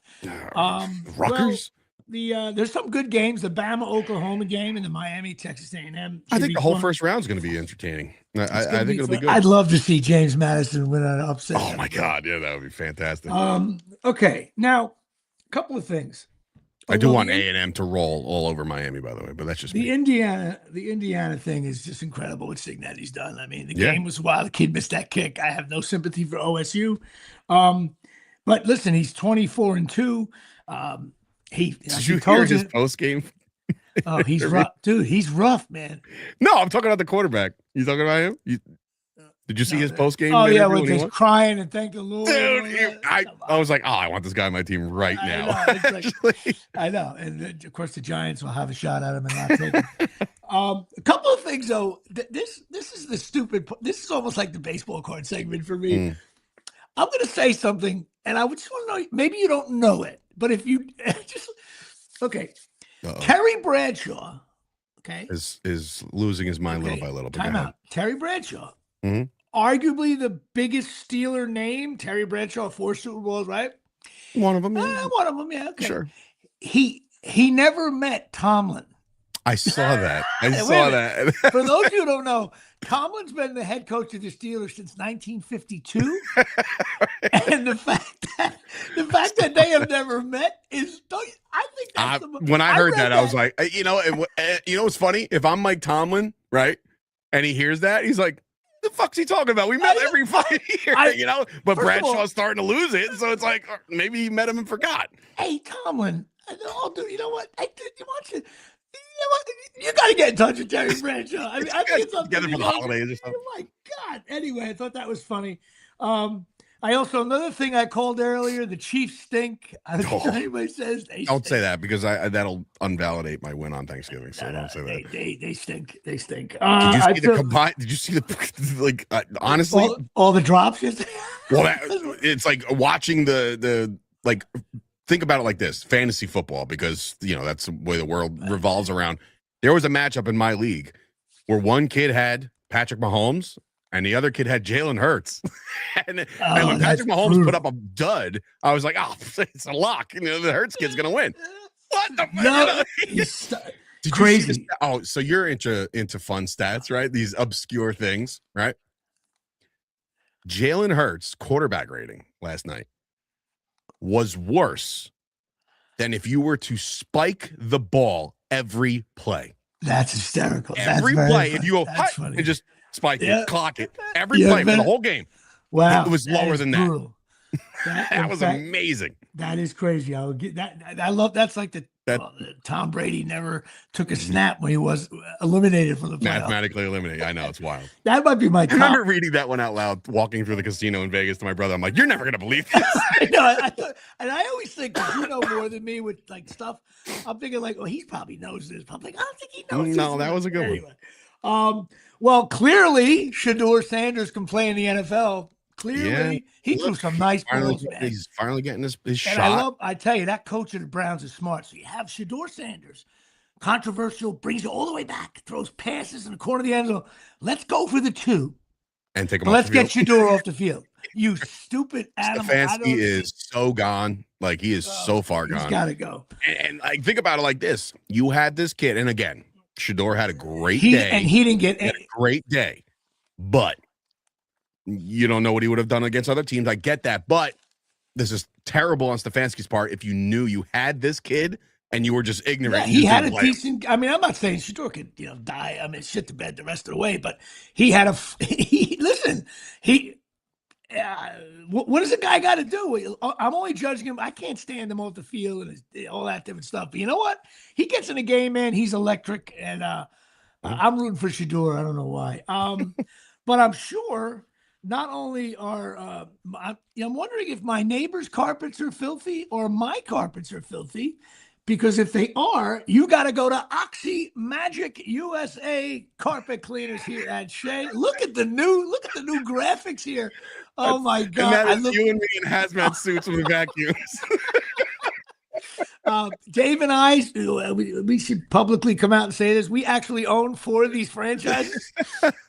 Rutgers. There's some good games. The Bama-Oklahoma game and the Miami-Texas A&M. I think the whole first round is going to be entertaining. I think it'll be good. I'd love to see James Madison win an upset. Oh my God, yeah, that would be fantastic. Okay, now a couple of things. I do want A&M to roll all over Miami, by the way, but that's just the Indiana thing is just incredible what Cignetti's done. I mean, the game was wild. The kid missed that kick. I have no sympathy for OSU, but listen, he's 24-2. Did you hear his post game? Oh, he's rough, dude. He's rough, man. No, I'm talking about the quarterback. You talking about him? Did you see his post game? Oh yeah, when he's crying and thank the Lord. Dude, I was like, oh, I want this guy on my team right now. I know, and of course the Giants will have a shot at him and not take him. A couple of things though. This is the stupid. This is almost like the baseball card segment for me. I'm going to say something, and I just want to know. Maybe you don't know it. But if you just okay, Terry Bradshaw, okay, is losing his mind little by little. Time out. Terry Bradshaw, arguably the biggest Steeler name. Terry Bradshaw, 4 Super Bowls, right? One of them, yeah. One of them, yeah. Okay. Sure. He never met Tomlin. I saw that. That. For those of you who don't know, Tomlin's been the head coach of the Steelers since 1952, and the fact that they have never met is, I think that's when I heard that, I was like, you know what's funny? If I'm Mike Tomlin, right, and he hears that, he's like, the fuck's he talking about? We met every fucking year, But Bradshaw's starting to lose it, so it's like maybe he met him and forgot. Hey, Tomlin, dude, you know what? You got to get in touch with Terry Bradshaw. I mean, I think it's together for the holidays or something. Oh my God! Anyway, I thought that was funny. I also, another thing I called earlier, the Chiefs stink. I don't know anybody says they stink. Don't say that because that'll unvalidate my win on Thanksgiving. So don't say that. They stink. They stink. Did you see the honestly all the drops? Well, it's like watching the think about it like this: fantasy football, because that's the way the world revolves around. There was a matchup in my league where one kid had Patrick Mahomes and the other kid had Jalen Hurts. and when Patrick Mahomes put up a dud, I was like, oh, it's a lock. The Hurts kid's going to win. What the fuck? Did you see this? Oh, so you're into fun stats, right? These obscure things, right? Jalen Hurts' quarterback rating last night was worse than if you were to spike the ball every play. That's hysterical. Every That's play, funny. if you go funny. and just spike it, clock it, every play for the whole game. Wow, it was lower than brutal. that was amazing. That is crazy. I would get that. I love that's like the Tom Brady never took a snap when he was eliminated from the playoffs. Mathematically eliminated. I know, it's wild. That might be my top. I remember reading that one out loud, walking through the casino in Vegas to my brother. I'm like, you're never gonna believe this. I know. And I always think, because you know more than me with like stuff, I'm thinking like, oh, he probably knows this. I'm like, I don't think he knows this. No, that was a good one. Well, clearly, Shedeur Sanders can play in the NFL. Clearly, he threw some nice balls, man. He's finally getting his shot. I tell you, that coach of the Browns is smart. So you have Shedeur Sanders, controversial, brings you all the way back, throws passes in the corner of the end zone. Let's go for the 2. And take him Let's get Shedeur off the field. You stupid animal. Stefanski is so gone. Like, he is so far gone. He's got to go. And like, think about it like this. You had this kid, and again, Shedeur had a great day. And he didn't get a great day. But you don't know what he would have done against other teams. I get that. But this is terrible on Stefanski's part. If you knew you had this kid and you were just ignorant. Yeah, he had a decent. I mean, I'm not saying Shedeur could, die. I mean, shit the bed the rest of the way. But he had what does a guy got to do? I'm only judging him. I can't stand him off the field and all that different stuff. But you know what? He gets in the game, man. He's electric. And I'm rooting for Shedeur. I don't know why. But I'm sure. Not only are I'm wondering if my neighbor's carpets are filthy or my carpets are filthy, because if they are, you got to go to Oxy Magic USA carpet cleaners here at Shea. Look at the new graphics here. Oh my God! And that is you and me in hazmat suits with vacuums. Dave and I, we should publicly come out and say this. We actually own 4 of these franchises.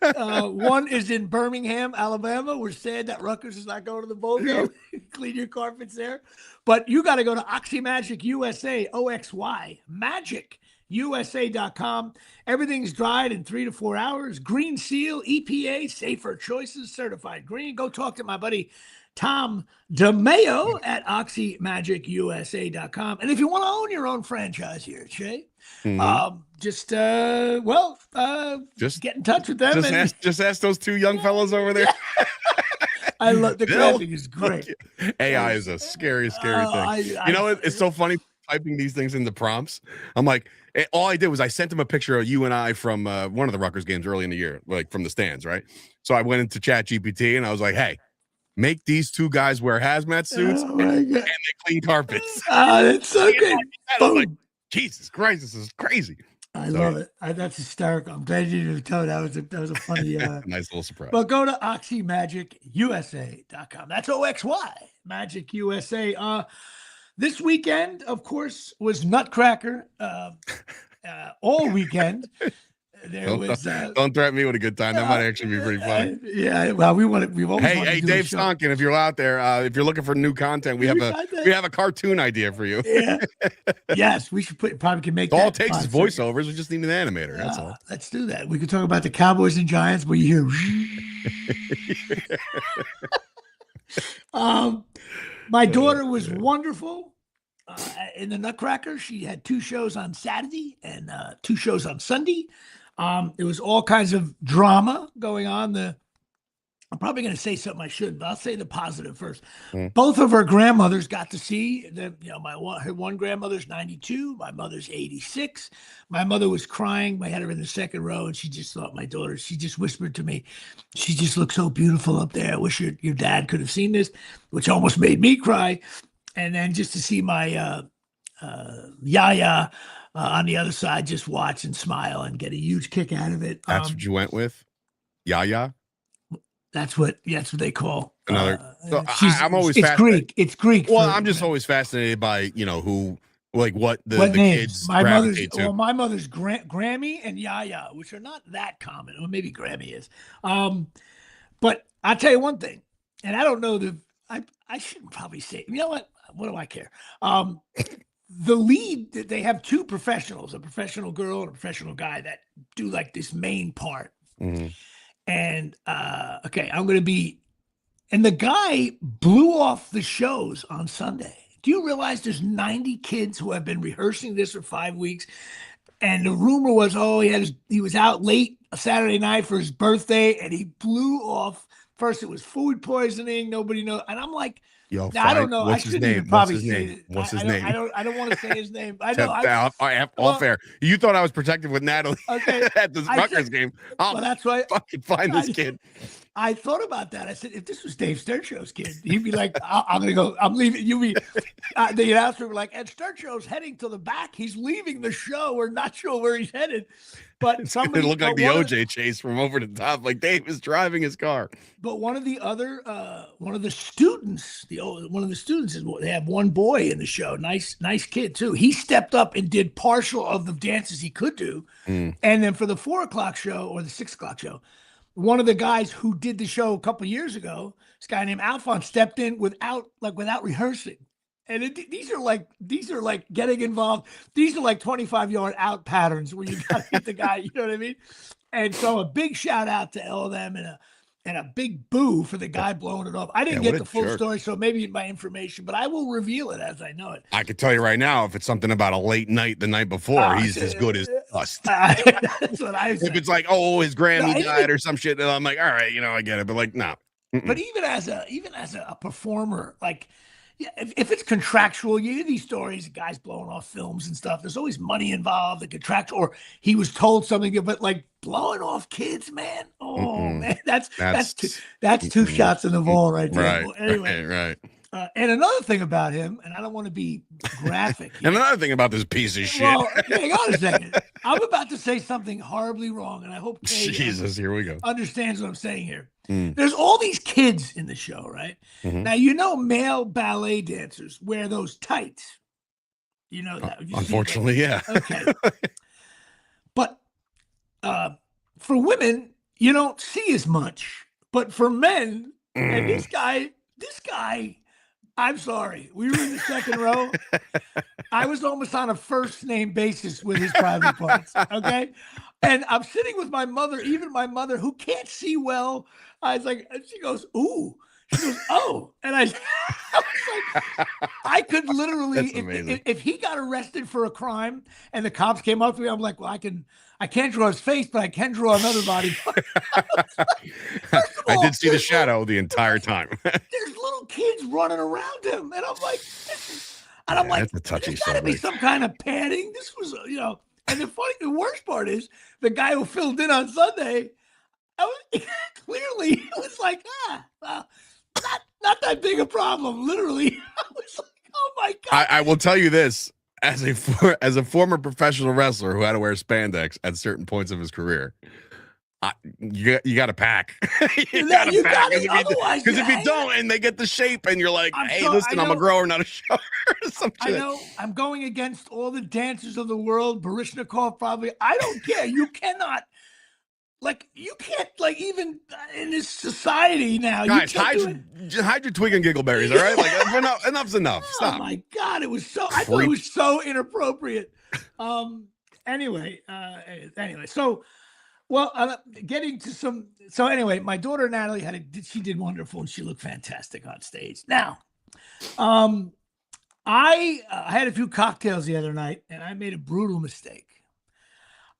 One is in Birmingham, Alabama. We're sad that Rutgers is not going to the bowl game. Clean your carpets there. But you got to go to Oxy Magic USA, OXY, MagicUSA.com. Everything's dried in 3 to 4 hours. Green Seal, EPA, Safer Choices, certified green. Go talk to my buddy Tom DeMeo at OxyMagicUSA.com. And if you want to own your own franchise here at Shea, just get in touch with them. Just ask those 2 young fellows over there. I love the graphic is great. AI is a scary thing. It's so funny typing these things into prompts. I'm like, all I did was I sent him a picture of you and I from one of the Rutgers games early in the year, like from the stands, right? So I went into ChatGPT and I was like, hey, make these 2 guys wear hazmat suits and they clean carpets. That's so good. I was like, Jesus Christ, this is crazy. I love it. That's hysterical. I'm glad you didn't tell me that was a funny nice little surprise. But go to OxyMagicUSA.com. That's OXY Magic USA. This weekend, of course, was Nutcracker all weekend. Don't threaten me with a good time. That might actually be pretty funny. Yeah, well, we've always Hey, Dave Stonkin, if you're out there, if you're looking for new content, we have a cartoon idea for you. Yeah. Yes, we should probably can make. All it takes is voiceovers. We just need an animator. That's all. Let's do that. We could talk about the Cowboys and Giants, where you hear. My daughter was wonderful in the Nutcracker. She had 2 shows on Saturday and 2 shows on Sunday. There was all kinds of drama going on. I'm probably going to say something I shouldn't, but I'll say the positive first. Both of her grandmothers got to see them. Her one grandmother's 92, my mother's 86. My mother was crying. I had her in the second row, and she just thought my daughter. She just whispered to me, "She just looks so beautiful up there. I wish your dad could have seen this," which almost made me cry. And then just to see my Yaya on the other side, just watch and smile and get a huge kick out of it. That's what you went with, Yaya. That's what they call another. So I'm always it's Greek. It's Greek. Well, I'm just always fascinated by what the kids my gravitate to. Well, my mother's Grammy and Yaya, which are not that common. Or maybe Grammy is. But I'll tell you one thing, and I don't know I shouldn't probably say. You know what? What do I care? the lead, they have two professionals, a professional girl and a professional guy that do like this main part. Mm-hmm. And okay, and the guy blew off the shows on Sunday. Do you realize there's 90 kids who have been rehearsing this for 5 weeks? And the rumor was, he was out late a Saturday night for his birthday, and he blew off. First, it was food poisoning. Nobody knows. And I'm like, yo, I don't know. What's I his name? What's his name? What's his name? I don't want to say his name. I know. All fair. You thought I was protective with Natalie at the Rutgers game. Well, that's why. Fucking find this kid. I thought about that. I said, if this was Dave Sturchow's kid, he'd be like, I'm going to go. I'm leaving. The announcer would be like, and Sturchow's heading to the back. He's leaving the show. We're not sure where he's headed. But somebody looked like the OJ chase from over the top, like Dave is driving his car. But one of the students, they have one boy in the show, nice kid too. He stepped up and did partial of the dances he could do, and then for the 4:00 show or the 6:00 show, one of the guys who did the show a couple of years ago, this guy named Alphonse, stepped in without rehearsing. And these are like getting involved. These are like 25-yard out patterns where you got to hit the guy. You know what I mean? And so a big shout out to all of them and a big boo for the guy blowing it off. I didn't get the full story, so maybe my information, but I will reveal it as I know it. I could tell you right now, if it's something about a late night the night before, he's as good as dust. That's what I said. If it's like, his Grammy died or some shit, then I'm like, all right, I get it. But like, no. But even as a performer, like. Yeah, if it's contractual, you hear these stories, guys blowing off films and stuff. There's always money involved, the contractual, or he was told something. But like blowing off kids, man. Oh man, that's two shots in the ball right there. Right. Well, anyway, right. And another thing about him, and I don't want to be graphic. And another thing about this piece of shit. Well, hang on a second. I'm about to say something horribly wrong, and I hope Kay here we go. Understands what I'm saying here. There's all these kids in the show, right? Now, male ballet dancers wear those tights. You know that. Unfortunately, yeah. Okay. But for women, you don't see as much. But for men, and this guy, I'm sorry. We were in the second row. I was almost on a first name basis with his private parts. Okay. And I'm sitting with my mother, even my mother who can't see well. I was like, and she goes, ooh. She goes, oh. And I was like, I could literally, if he got arrested for a crime and the cops came up to me, I'm like, well, I can't draw his face, but I can draw another body part. I did see the shadow the entire time. There's little kids running around him. And I'm like, that's a touchy there's got to be some kind of padding. This was, and the worst part is the guy who filled in on Sunday, clearly it was like, not that big a problem. Literally, I was like, oh my God. I will tell you this, as a former professional wrestler who had to wear spandex at certain points of his career, you got to pack. you got to pack because if you don't, and they get the shape, and you're like, listen, I'm a grower, not a shower. I know. I'm going against all the dancers of the world. Baryshnikov probably. I don't care. You cannot. You can't, even in this society now. Guys, hide your twig and giggleberries, all right? Like, enough's enough. Stop. Oh, my God. I thought it was so inappropriate. Anyway. So, getting to some. So, anyway, my daughter, Natalie, she did wonderful, and she looked fantastic on stage. Now, I had a few cocktails the other night, and I made a brutal mistake.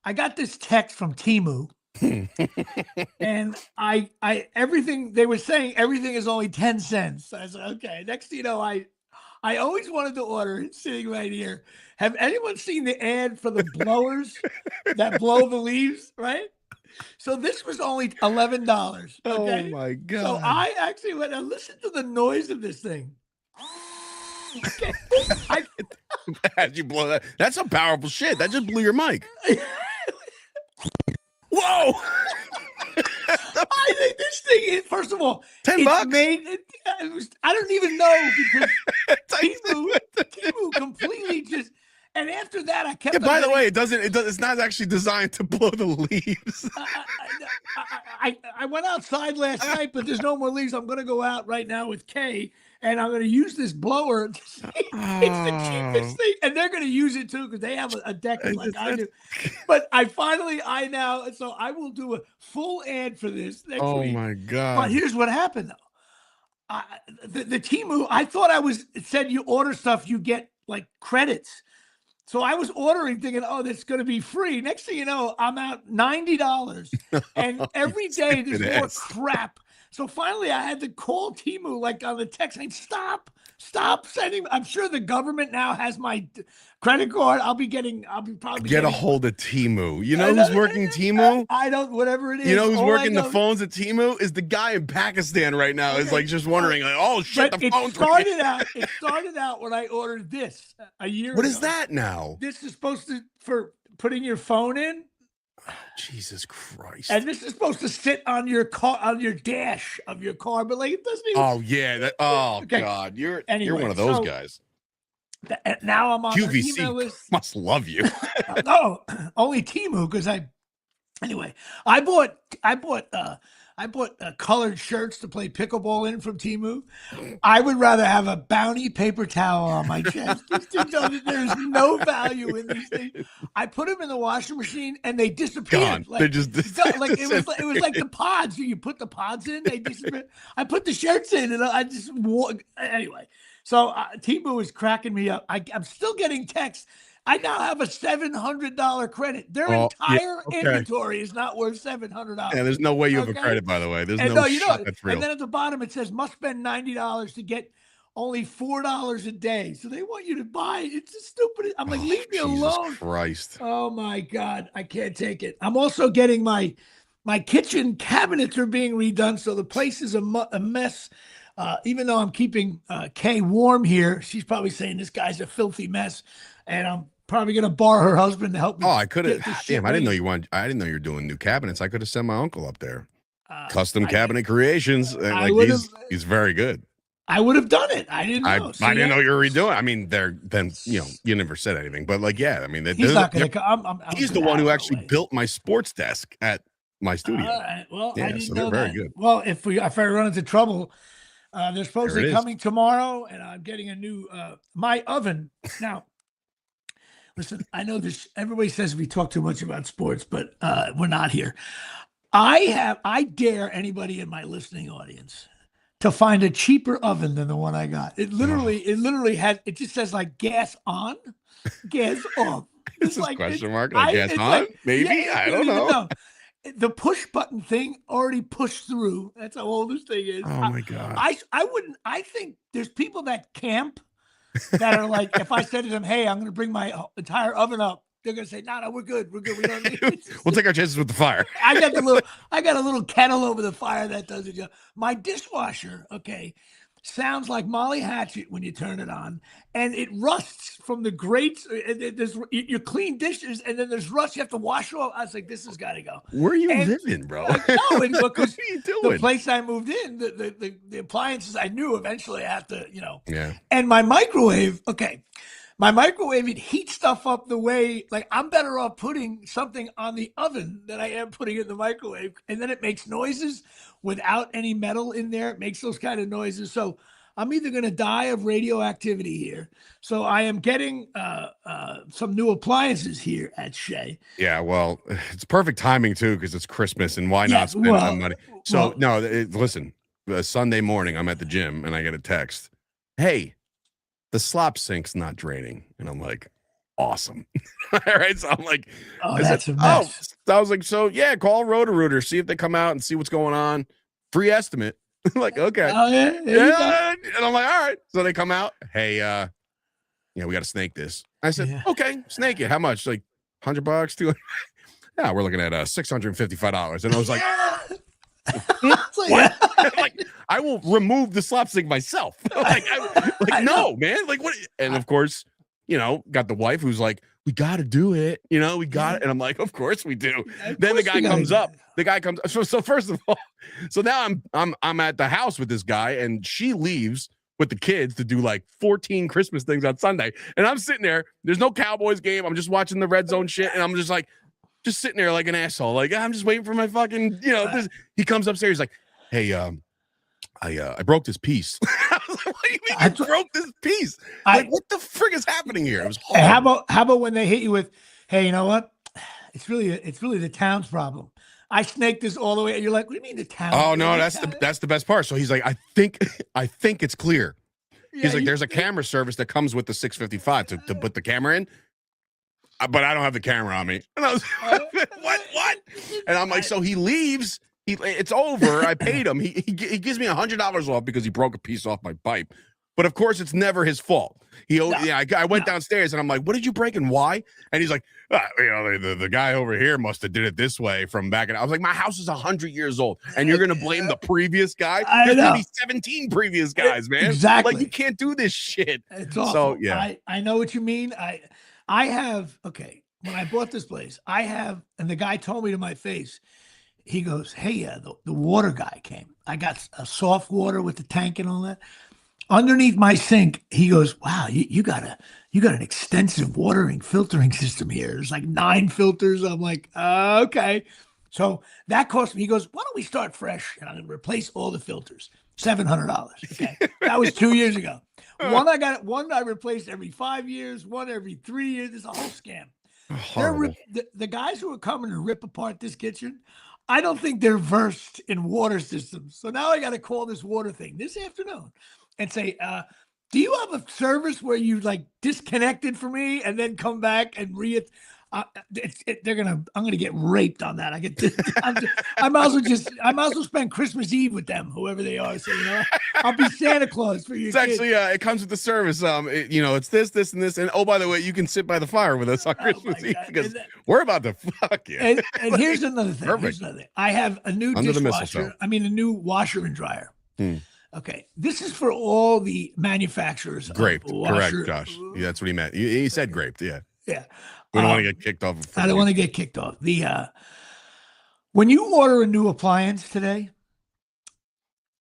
I got this text from Temu. And everything they were saying, everything is only 10 cents. I said, okay. Next thing you know, I always wanted to order, sitting right here. Have anyone seen the ad for the blowers that blow the leaves? Right. So this was only $11. Okay? Oh my God. So I actually went and listened to the noise of this thing. Okay. As you blow that, that's some powerful shit. That just blew your mic. Whoa! I think this thing is, first of all, $10. I don't even know, because Temu completely just, And after that, I kept. Yeah, by the way, it doesn't. It's not actually designed to blow the leaves. I went outside last night, but there's no more leaves. I'm going to go out right now with Kay, and I'm going to use this blower. It's the cheapest thing, and they're going to use it too because they have a deck like I do. But I will do a full ad for this next week. Oh my God! But here's what happened though. The Temu, I thought it said you order stuff, you get like credits. So I was ordering thinking, oh, that's going to be free. Next thing you know, I'm out $90. And every day there's more crap. So finally I had to call Temu like on the text saying, stop sending. I'm sure the government now has my credit card. I'll be probably get a hold of Temu. You know who's working Temu? I don't, whatever it is. You know who's working the phones at Temu? Is the guy in Pakistan right now. Is like just wondering, like, oh shit, the phone's ringing. It started out when I ordered this a year ago. What is that now? This is supposed to for putting your phone in. Oh, Jesus Christ! And this is supposed to sit on your car, on your dash of your car, but like it doesn't even. Oh yeah, God, you're one of those guys. Now I'm on QVC the email list. Must love you. No, only Temu because Anyway, I bought colored shirts to play pickleball in from Temu. I would rather have a Bounty paper towel on my chest. There's no value in these things. I put them in the washing machine and they disappeared. Like, they just like it was like the pods. You put the pods in, they disappear. I put the shirts in and I just wore. Anyway. So Temu is cracking me up. I'm still getting texts. I now have a $700 credit. Their entire inventory is not worth $700. Yeah, there's no way you have a credit, by the way. There's no shot that's real. And then at the bottom it says must spend $90 to get only $4 a day. So they want you to buy. It's the stupidest. I'm like, leave me alone. Jesus Christ. Oh my God, I can't take it. I'm also getting my kitchen cabinets are being redone, so the place is a mess. Even though I'm keeping Kay warm here, she's probably saying this guy's a filthy mess, and I'm probably gonna borrow her husband to help me. Oh, I could have. Damn, I didn't know you were doing new cabinets. I could have sent my uncle up there. Custom cabinet creations. He's very good. I would have done it. I didn't know. I didn't know you were redoing. I mean, you never said anything, but like, yeah, I mean, he's not gonna come. He's the one who actually built my sports desk at my studio. All right. Well, yeah, I didn't know very that. Good. Well, if I run into trouble. They're supposedly coming tomorrow, and I'm getting a new my oven. Now, listen, I know this. Everybody says we talk too much about sports, but we're not here. I dare anybody in my listening audience to find a cheaper oven than the one I got. It literally just says like gas on, gas off. It's like question mark, like gas on, like, maybe. Yeah, I don't know. The push button thing already pushed through. That's how old this thing is. Oh my God. I think there's people that camp that are like, if I said to them, hey, I'm going to bring my entire oven up, they're going to say, no, we're good. We don't need it. We'll take our chances with the fire. I got a little kettle over the fire that does it. My dishwasher, sounds like Molly Hatchet when you turn it on, and it rusts from the grates. You clean dishes, and then there's rust. You have to wash off. I was like, this has got to go. Where are you living, bro? No, because what are you doing? The place I moved in, the appliances I knew eventually I have to, Yeah. And my microwave, it heats stuff up the way, like I'm better off putting something on the oven than I am putting it in the microwave. And then it makes noises without any metal in there. It makes those kind of noises. So I'm either going to die of radioactivity here. So I am getting some new appliances here at Shea. Yeah, well, it's perfect timing too, because it's Christmas and why not spend some money? So listen, Sunday morning, I'm at the gym and I get a text. Hey, the slop sink's not draining. And I'm like, awesome. All right. So I'm like, that's a mess. I was like, so yeah, call Roto-Rooter, see if they come out and see what's going on. Free estimate. Like, okay. Oh, yeah. And I'm like, all right. So they come out. Hey, we got to snake this. I said, okay, snake it. How much? Like $100, $200? Yeah, we're looking at $655. And I was like, what? Like, I will remove the slop sink myself. No, man. Like, what? And of course, got the wife who's like, we got to do it. We got it. And I'm like, of course we do. Then the guy comes up. The guy comes. So first of all, so now I'm at the house with this guy, and she leaves with the kids to do like 14 Christmas things on Sunday. And I'm sitting there. There's no Cowboys game. I'm just watching the red zone shit. And I'm just like, just sitting there like an asshole. Like, I'm just waiting for my fucking, he comes upstairs. He's like, hey, I broke this piece. I was like, what do you mean you broke this piece? Like, what the frig is happening here? It was horrible. How about when they hit you with, hey, you know what? It's really the town's problem. I snaked this all the way. And you're like, what do you mean the town? Oh no, that's the best part. So he's like, I think it's clear. He's like, there's a camera service that comes with the 655 to put the camera in. But I don't have the camera on me. And I was what? And I'm like, so he leaves. It's over. I paid him. He gives me $100 off because he broke a piece off my pipe. But of course, it's never his fault. I went downstairs and I'm like, what did you break and why? And he's like, the guy over here must have did it this way from back. And I was like, my house is 100 years old, and you're gonna blame the previous guy? There's gonna be 17 previous guys, man. Exactly. Like, you can't do this shit. It's awful. So yeah, I know what you mean. I have when I bought this place, and the guy told me to my face. He goes, hey, the water guy came. I got a soft water with the tank and all that. Underneath my sink, he goes, wow, you got an extensive filtering system here. There's like 9 filters. I'm like, okay. So that cost me. He goes, why don't we start fresh? And I'm going to replace all the filters. $700. Okay. That was 2 years ago. One I replaced every 5 years, one every 3 years. It's a whole scam. The guys who are coming to rip apart this kitchen, I don't think they're versed in water systems. So now I got to call this water thing this afternoon and say, do you have a service where you like disconnected for me and then come back and I'm gonna get raped on that. I might as well spend Christmas Eve with them, whoever they are. So I'll be Santa Claus for you. It's actually it comes with the service. It's this, and this, and oh, by the way, you can sit by the fire with us on Christmas Eve because we're about to fuck you. And here's another thing. Perfect. I have a new dishwasher. I mean, a new washer and dryer. Okay, this is for all the manufacturers. Graped, correct, Josh. Yeah, that's what he meant. He said graped. Yeah. Yeah. We don't want to get kicked off. I don't want to get kicked off. When you order a new appliance today,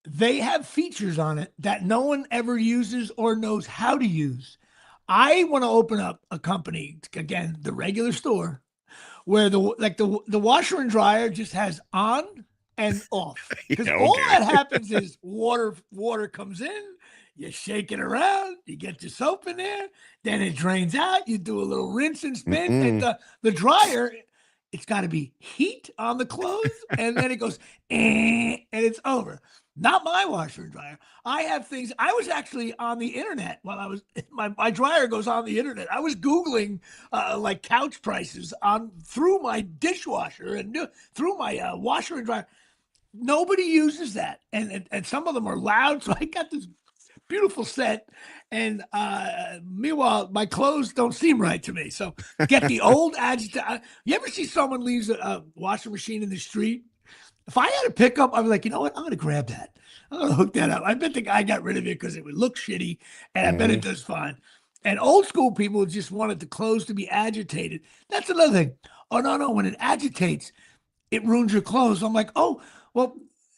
they have features on it that no one ever uses or knows how to use. I want to open up a company, again, the regular store, where the washer and dryer just has on and off. Because all that happens is water comes in, you shake it around, you get your soap in there, then it drains out, you do a little rinse and spin, and the dryer, it's got to be heat on the clothes, and then it goes, and it's over. Not my washer and dryer. I have things. I was actually on the internet while I was, my dryer goes on the internet. I was Googling like couch prices through my dishwasher and through my washer and dryer. Nobody uses that. And some of them are loud. So I got this beautiful set. And meanwhile, my clothes don't seem right to me. So get the old agitator. You ever see someone leaves a washing machine in the street? If I had a pickup, I'd be like, you know what? I'm going to grab that. I'm going to hook that up. I bet the guy got rid of it because it would look shitty, and I bet it does fine. And old school people just wanted the clothes to be agitated. That's another thing. Oh, no. When it agitates, it ruins your clothes. I'm like, oh, well,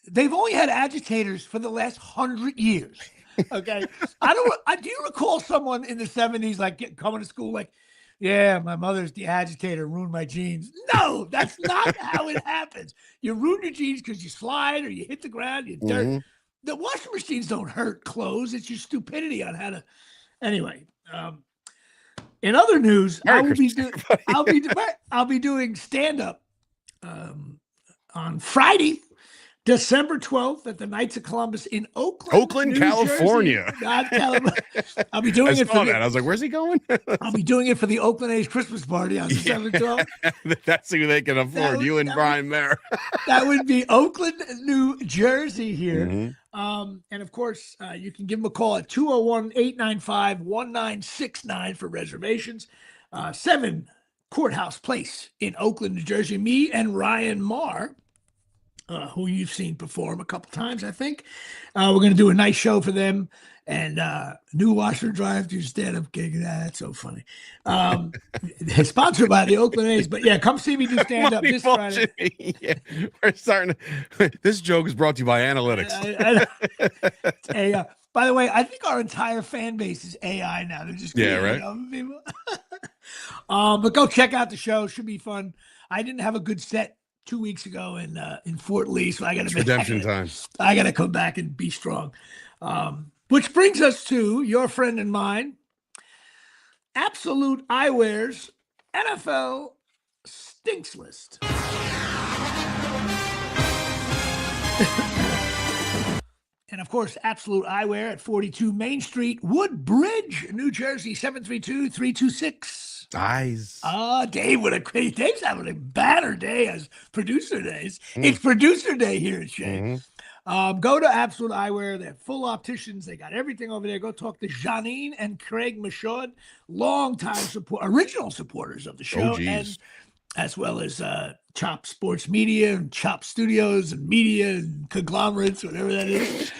they've only had agitators for the last 100 years. Okay. Do you recall someone in the 70s, like coming to school, like, yeah, my mother's the agitator, ruined my jeans. No, that's not how it happens. You ruin your jeans because you slide or you hit the ground, you dirt. The washing machines don't hurt clothes. It's your stupidity on how to. Anyway, in other news, I'll be doing stand up on Friday, December 12th at the Knights of Columbus in Oakland, California. Not California. I'll be doing it for I was like, where's he going? I'll be doing it for the Oakland A's Christmas party on December 12th. That's who they can afford, you and Brian Mayer. That would be Oakland, New Jersey here. And of course, you can give them a call at 201-895-1969 for reservations. 7 Courthouse Place in Oakland, New Jersey. Me and Ryan Marr, who you've seen perform a couple times, I think. We're going to do a nice show for them. And new washer and dryer to stand-up gig. That's so funny. Sponsored by the Oakland A's. But yeah, come see me do stand-up this Friday. Yeah, we're starting. This joke is brought to you by Analytics. By the way, I think our entire fan base is AI now. They're just right. People. But go check out the show. Should be fun. I didn't have a good set 2 weeks ago in Fort Lee, so I got to redemption time. I got to come back and be strong. Which brings us to your friend and mine, Absolute Eyewear's NFL Stinks List. And, of course, Absolute Eyewear at 42 Main Street, Woodbridge, New Jersey, 732-326. Eyes. Dave, Dave's having a banner day as producer days. It's producer day here at Shea. Go to Absolute Eyewear. They're full opticians. They got everything over there. Go talk to Janine and Craig Michaud, longtime original supporters of the show. And as well as Chop Sports Media and Chop Studios and media and conglomerates, whatever that is.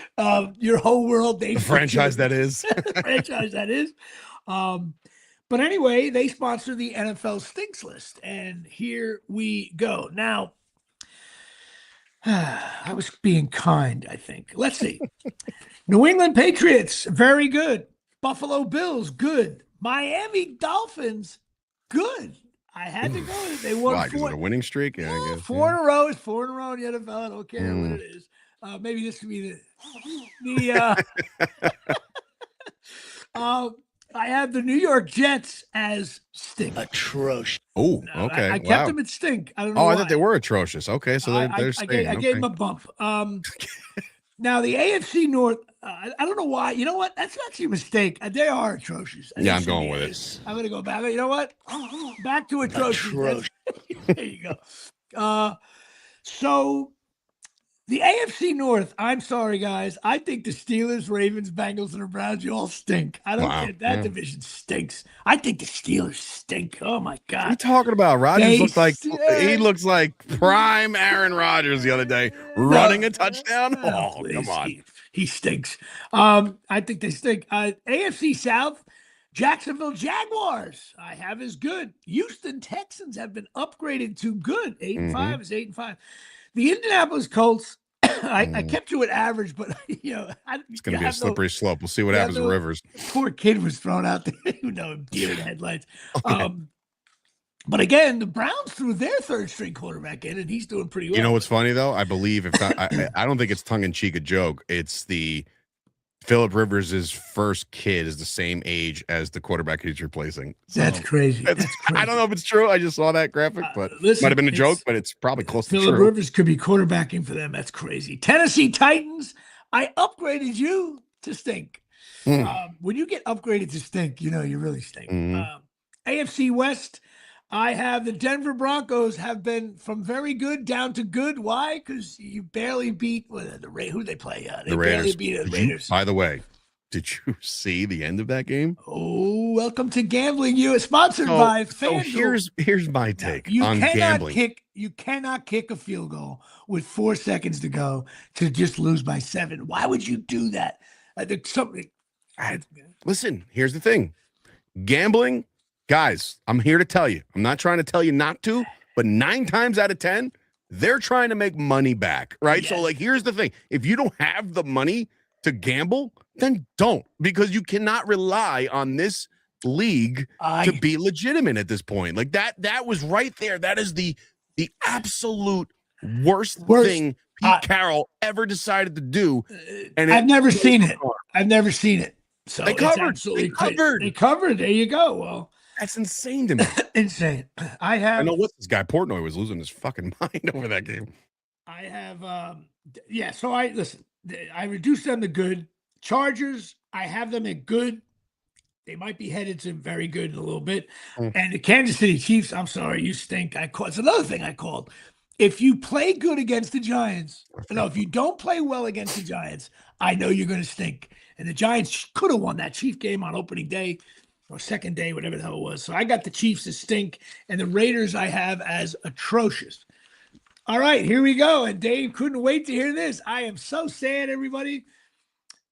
Your whole world. The franchise that is. Franchise that is. But anyway, they sponsor the NFL Stinks List. And here we go. Now, I was being kind, I think. Let's see. New England Patriots, very good. Buffalo Bills, good. Miami Dolphins, good. I had to go with it. They won because of a winning streak? Yeah, I guess. 4 in a row. It's 4 in a row in the NFL. I don't care what it is. Maybe this could be the I have the New York Jets as stink. Atrocious. Oh, okay. I kept them at stink. I don't know. I thought they were atrocious. Okay, so they're I gave them a bump. Now the AFC North. I don't know why. You know what? That's actually a mistake. They are atrocious. I'm going with it. I'm gonna go back. You know what? Back to atrocious. There you go. So the AFC North, I'm sorry, guys. I think the Steelers, Ravens, Bengals, and the Browns, you all stink. I don't care. That division stinks. I think the Steelers stink. Oh, my God. What are you talking about? Rodgers looks like prime Aaron Rodgers the other day, running a touchdown. Come on. He stinks. I think they stink. AFC South, Jacksonville Jaguars, I have as good. Houston Texans have been upgraded to good. 8-5 is 8-5. The Indianapolis Colts, I kept you at average, but it's going to be a slippery slope. We'll see what happens with Rivers. Poor kid was thrown out there, deer in the headlights. Okay. But again, the Browns threw their third string quarterback in, and he's doing pretty well. You know what's funny though? I believe I don't think it's tongue in cheek a joke. It's the Phillip Rivers' first kid is the same age as the quarterback he's replacing. So that's crazy. I don't know if it's true. I just saw that graphic, but might have been a joke, but it's probably close to true. Phillip Rivers could be quarterbacking for them. That's crazy. Tennessee Titans, I upgraded you to stink. When you get upgraded to stink, you really stink. AFC West, I have the Denver Broncos have been from very good down to good. Why? Because you barely beat who they play. They barely beat the Raiders. By the way, did you see the end of that game? Oh, welcome to gambling. You sponsored by FanDuel. So here's my take on gambling. You cannot kick a field goal with 4 seconds to go to just lose by 7. Why would you do that? Listen, here's the thing. Gambling. Guys, I'm here to tell you. I'm not trying to tell you not to, but 9 times out of 10, they're trying to make money back, right? Yes. So, here's the thing. If you don't have the money to gamble, then don't, because you cannot rely on this league to be legitimate at this point. That was right there. That is the absolute worst thing Pete Carroll ever decided to do. And I've never seen it. I've never seen it. So they covered. They covered. There you go. Well, that's insane to me. Insane. I know what's this guy Portnoy was losing his fucking mind over that game. I have so I reduced them to good. Chargers, I have them at good. They might be headed to very good in a little bit. And the Kansas City Chiefs, I'm sorry, you stink. It's another thing I called. If you play good against the Giants, if you don't play well against the Giants, I know you're going to stink. And the Giants could have won that Chief game on opening day or second day, whatever the hell it was. So I got the Chiefs as stink, and the Raiders I have as atrocious. All right, here we go. And Dave couldn't wait to hear this. I am so sad, everybody.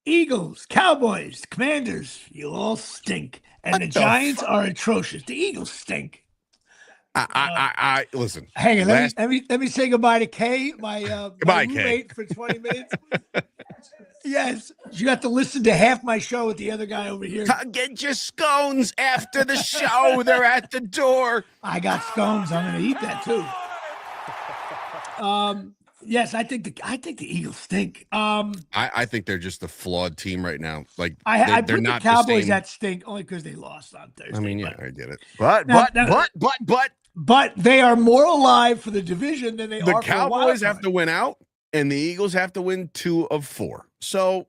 Eagles, Cowboys, Commanders, you all stink. And the Giants are atrocious. The Eagles stink. I listen. Hang on, let me say goodbye to Kay, my roommate, for 20 minutes. Yes, you got to listen to half my show with the other guy over here. Get your scones after the show. They're at the door. I got scones. I'm going to eat that too. Yes, I think the Eagles stink. I think they're just a flawed team right now. Like I put the Cowboys at stink only because they lost on Thursday. I mean, yeah, I get it. But they are more alive for the division than they are for the Cowboys have to win out, and the Eagles have to win 2 of 4. So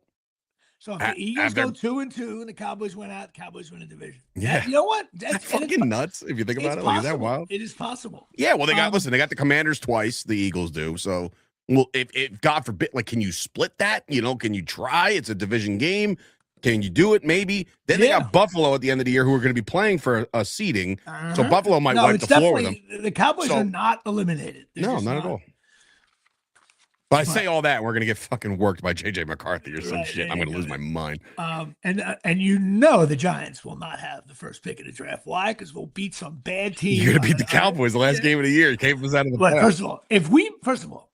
if the Eagles go 2-2 and the Cowboys win out, the Cowboys win the division. Yeah, you know what? That's fucking nuts if you think about it. Like, is that wild? It is possible. Yeah, well, they got they got the Commanders twice. The Eagles do. So, well, if God forbid, like, can you split that? You know, can you try? It's a division game. Can you do it? Maybe. Then they got Buffalo at the end of the year who are going to be playing for a seeding. So Buffalo might wipe the floor with them. The Cowboys are not eliminated. Not at all. But I say all that, we're going to get fucking worked by J.J. McCarthy or some shit. I'm going to lose my mind. And you know the Giants will not have the first pick in the draft. Why? Because we'll beat some bad team. You're going to beat the Cowboys the last game of the year. Came us out of the playoffs. First of all,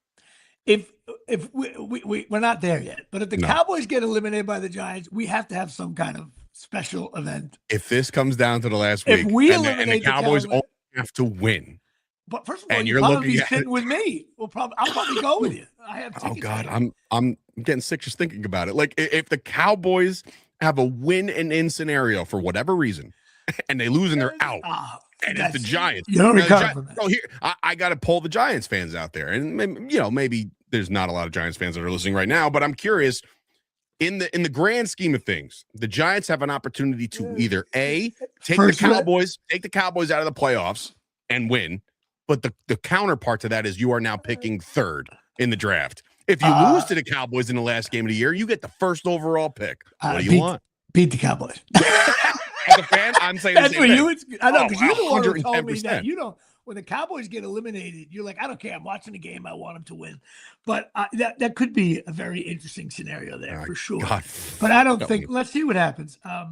if we're not there yet, but if the Cowboys get eliminated by the Giants, we have to have some kind of special event. If this comes down to the last week, and the Cowboys only have to win. But first of all, you'll probably be sitting with me. I'll probably go with you. I have tickets. Oh God, I'm getting sick just thinking about it. Like, if the Cowboys have a win-and-in scenario for whatever reason, and they lose and they're out, and it's the Giants, you don't recover from that. So here, I got to pull the Giants fans out there, and maybe there's not a lot of Giants fans that are listening right now, but I'm curious. In the grand scheme of things, the Giants have an opportunity to either take the Cowboys out of the playoffs and win. But the counterpart to that is you are now picking 3rd in the draft. If you lose to the Cowboys in the last game of the year, you get the 1st overall pick. What do you want? Beat the Cowboys. As a fan, I'm saying that's what you would. I know, because you're the one who told me 110%. that you don't. When the Cowboys get eliminated, you're like, I don't care. I'm watching the game. I want them to win. But that could be a very interesting scenario there for sure. God, but I don't think. Let's see what happens. All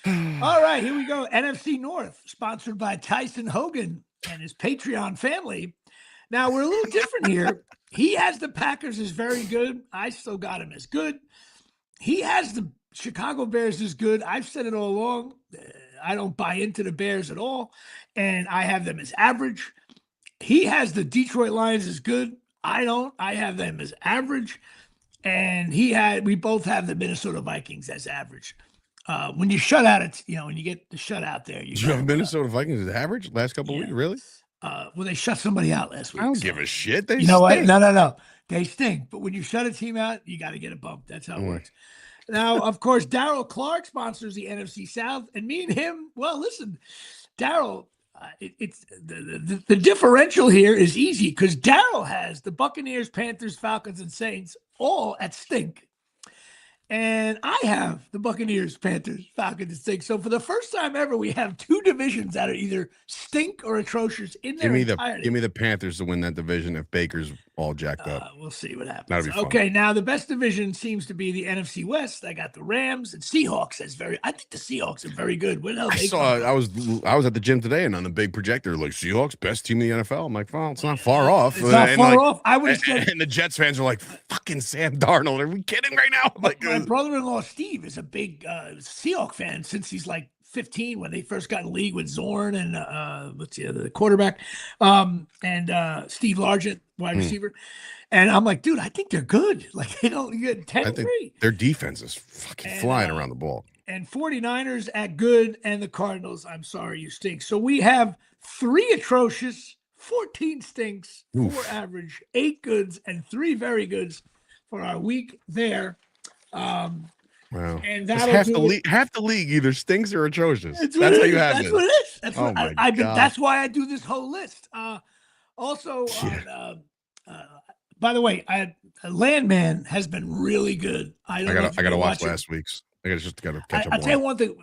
right, here we go. NFC North, sponsored by Tyson Hogan and his Patreon family. Now, we're a little different here. He has the Packers as very good. I still got him as good. He has the Chicago Bears as good. I've said it all along. I don't buy into the Bears at all, and I have them as average. He has the Detroit Lions as good. I don't. I have them as average, and we both have the Minnesota Vikings as average. When you shut out, when you get the shutout there. You have Minnesota Vikings as average last couple of weeks, really? Well, they shut somebody out last week. I don't give a shit. They know what? No. They stink. But when you shut a team out, you got to get a bump. That's how it works. Now, of course, Daryl Clark sponsors the NFC South, and me and him. Well, listen, Daryl. It's the differential here is easy because Daryl has the Buccaneers, Panthers, Falcons, and Saints all at stink. And I have the Buccaneers, Panthers, Falcons, and stink. So for the first time ever, we have 2 divisions that are either stink or atrocious in their entirety. Give me the Panthers to win that division if Baker's all jacked up. We'll see what happens. That'll be fun. Okay, now the best division seems to be the NFC West. I got the Rams and Seahawks as I think the Seahawks are very good. What else? I was at the gym today and on the big projector, like, Seahawks, best team in the NFL. I'm like, well, it's not far off. It's not far off. I would have said. And the Jets fans are like, fucking Sam Darnold. Are we kidding right now? Like, my brother-in-law Steve is a big Seahawks fan since he's like 15 when they first got in the league with Zorn and the quarterback and Steve Largent, wide receiver. And I'm like, dude, I think they're good. Like, they don't get 10-3. Their defense is fucking flying around the ball. And 49ers at good, and the Cardinals, I'm sorry, you stink. So we have 3 atrocious, 14 stinks, 4 average, 8 goods, and 3 very goods for our week there. Wow. And half the league either stinks or atrocious. That's how you have it. That's what it is. That's what that's why I do this whole list. By the way, Landman has been really good. I gotta watch last week's. I gotta catch up. I'll tell you one thing.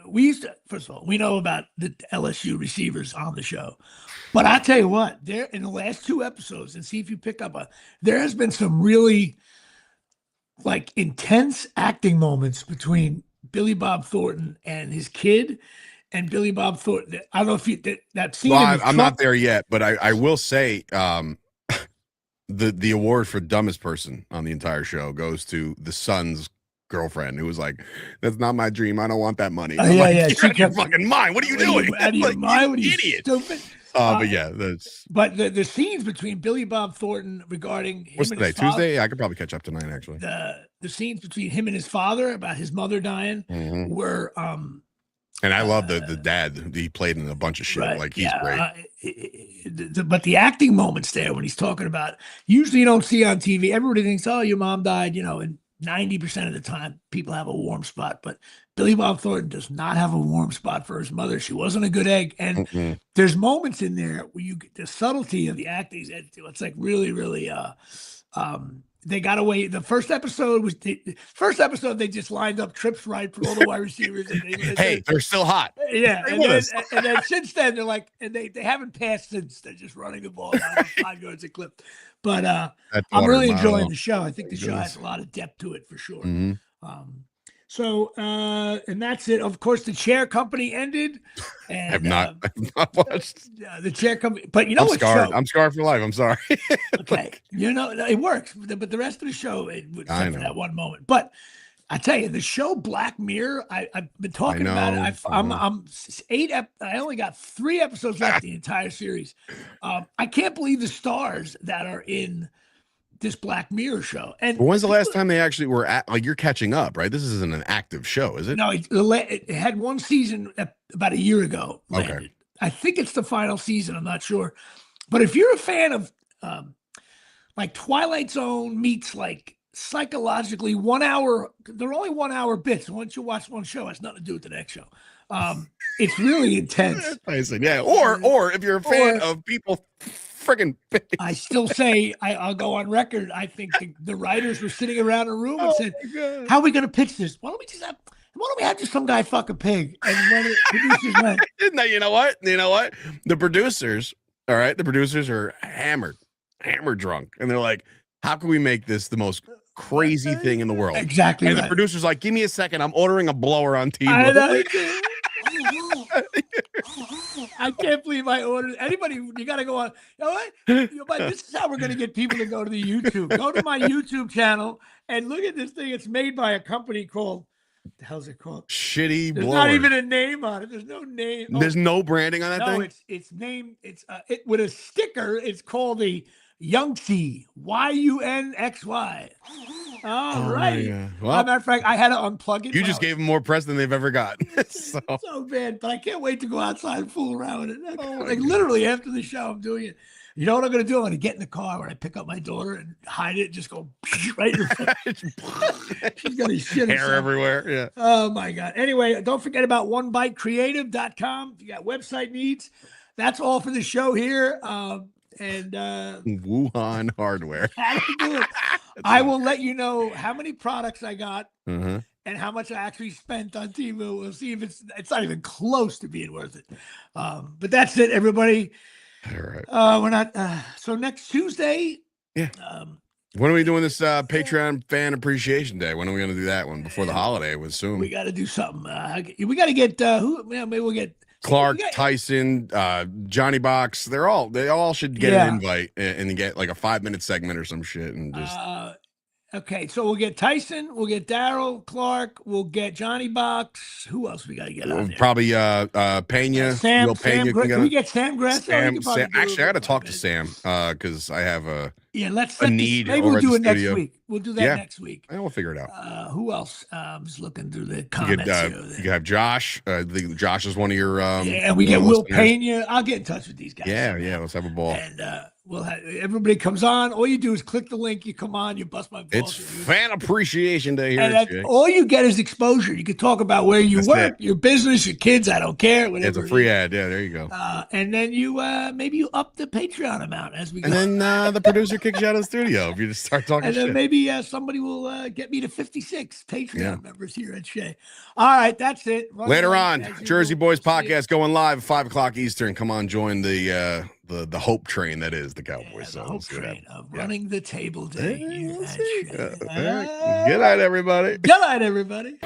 First of all, we know about the LSU receivers on the show, but I tell you what, there in the last 2 episodes, and see if you pick up there has been some really like intense acting moments between Billy Bob Thornton and his kid. and Billy Bob Thornton. I don't know if that scene. Well, I'm not there yet, but I will say the award for dumbest person on the entire show goes to the son's girlfriend, who was like, "That's not my dream. I don't want that money." Yeah, like, yeah. She kept fucking mind. What are you doing? Out of your mind? What are you, idiot? Stupid. But yeah, that's. But the scenes between Billy Bob Thornton regarding him What's and today? his father, Tuesday? I could probably catch up tonight. Actually, the scenes between him and his father about his mother dying were. And I love the dad. He played in a bunch of shit. Right, like he's great. But the acting moments there when he's talking about, usually you don't see on TV. Everybody thinks, oh, your mom died, and 90% of the time people have a warm spot. But Billy Bob Thornton does not have a warm spot for his mother. She wasn't a good egg. And there's moments in there where you get the subtlety of the acting. It's like really, really they got away. The first episode they just lined up trips right for all the wide receivers. And they're still hot. Yeah. And then since then they're like, and they haven't passed since. They're just running the ball 5 yards a clip. But I'm really enjoying the show. I think the show has a lot of depth to it for sure. And that's it. Of course, the Chair Company ended. And I've not watched the Chair Company, but you know what? I'm scarred for life. I'm sorry. Okay, it works, but the rest of the show, except for that one moment. But I tell you, the show Black Mirror, I've been talking about it. I'm 8. I only got 3 episodes left the entire series. I can't believe the stars that are in this Black Mirror show. And when's the last time they actually were you're catching up, right? This isn't an active show, is it? No, it had one season about a year ago. Landed. Okay. I think it's the final season. I'm not sure. But if you're a fan of like Twilight Zone meets like psychologically 1 hour, they're only 1 hour bits. Once you watch one show, it has nothing to do with the next show. It's really intense. Yeah. Or if you're a fan of people friggin' I still say, I'll go on record. I think the writers were sitting around a room and said, how are we going to pitch this? Why don't we have just some guy fuck a pig? And then the producers went. No, you know what? The producers, all right, the producers are hammered drunk. And they're like, how can we make this the most crazy thing in the world? Exactly. And the producer's like, give me a second. I'm ordering a blower on TV. I know. I can't believe I ordered. Anybody, you got to go on. You know what? This is how we're going to get people to go to the YouTube. Go to my YouTube channel and look at this thing. It's made by a company called, what the hell's it called? Shitty There's blower. not even a name on it. There's no name. There's no branding on that thing? No, it's named. It's with a sticker. It's called the Yunxy, Yunxy. All right. Well, matter of fact, I had to unplug it. You just gave them more press than they've ever gotten. so bad, but I can't wait to go outside and fool around with it. Like literally after the show, I'm doing it. You know what I'm going to do? I'm going to get in the car when I pick up my daughter and hide it, just go right in her face. She's going to shit hair everywhere. Yeah. Oh, my God. Anyway, don't forget about onebitecreative.com. If you got website needs, that's all for the show here. And Wuhan hardware. How to do it. I will let you know how many products I got and how much I actually spent on TV. We'll see if it's not even close to being worth it. But that's it, everybody. All right. We're not. So next Tuesday. Yeah. When are we doing this Patreon Fan Appreciation Day? When are we going to do that one? Before the holiday, I would assume. We got to do something. We got to get who? Maybe we'll get Clark, Tyson, Johnny Box. They all should get an invite and get like a 5-minute segment or some shit and just. Okay, so we'll get Tyson, we'll get Daryl, Clark, we'll get Johnny Box. Who else we got to get on there? Probably Pena. Sam. Can we get Sam Grasso? Sam. Actually, I got to talk to Sam because I have a need. Maybe we'll do it next week. We'll do that next week. We'll figure it out. Who else? I'm just looking through the comments here. You can have Josh. Josh is one of your. We get Will Pena. I'll get in touch with these guys. Yeah. Let's have a ball. And we'll have everybody comes on. All you do is click the link. You come on. You bust my balls. It's Fan Appreciation Day here. And all you get is exposure. You can talk about where you work, your business, your kids. I don't care. It's a free ad. Yeah, there you go. And then you maybe you up the Patreon amount as we go. And then the producer kicks you out of the studio if you just start talking shit. And then maybe somebody will get me to 56 Patreon members here at Shea. All right, that's it. Later on, Jersey Boys podcast going live at 5:00 Eastern. Come on, join the hope train that is the Cowboys. The hope train of running the table day here at Shea. Good night, everybody. Good night, everybody.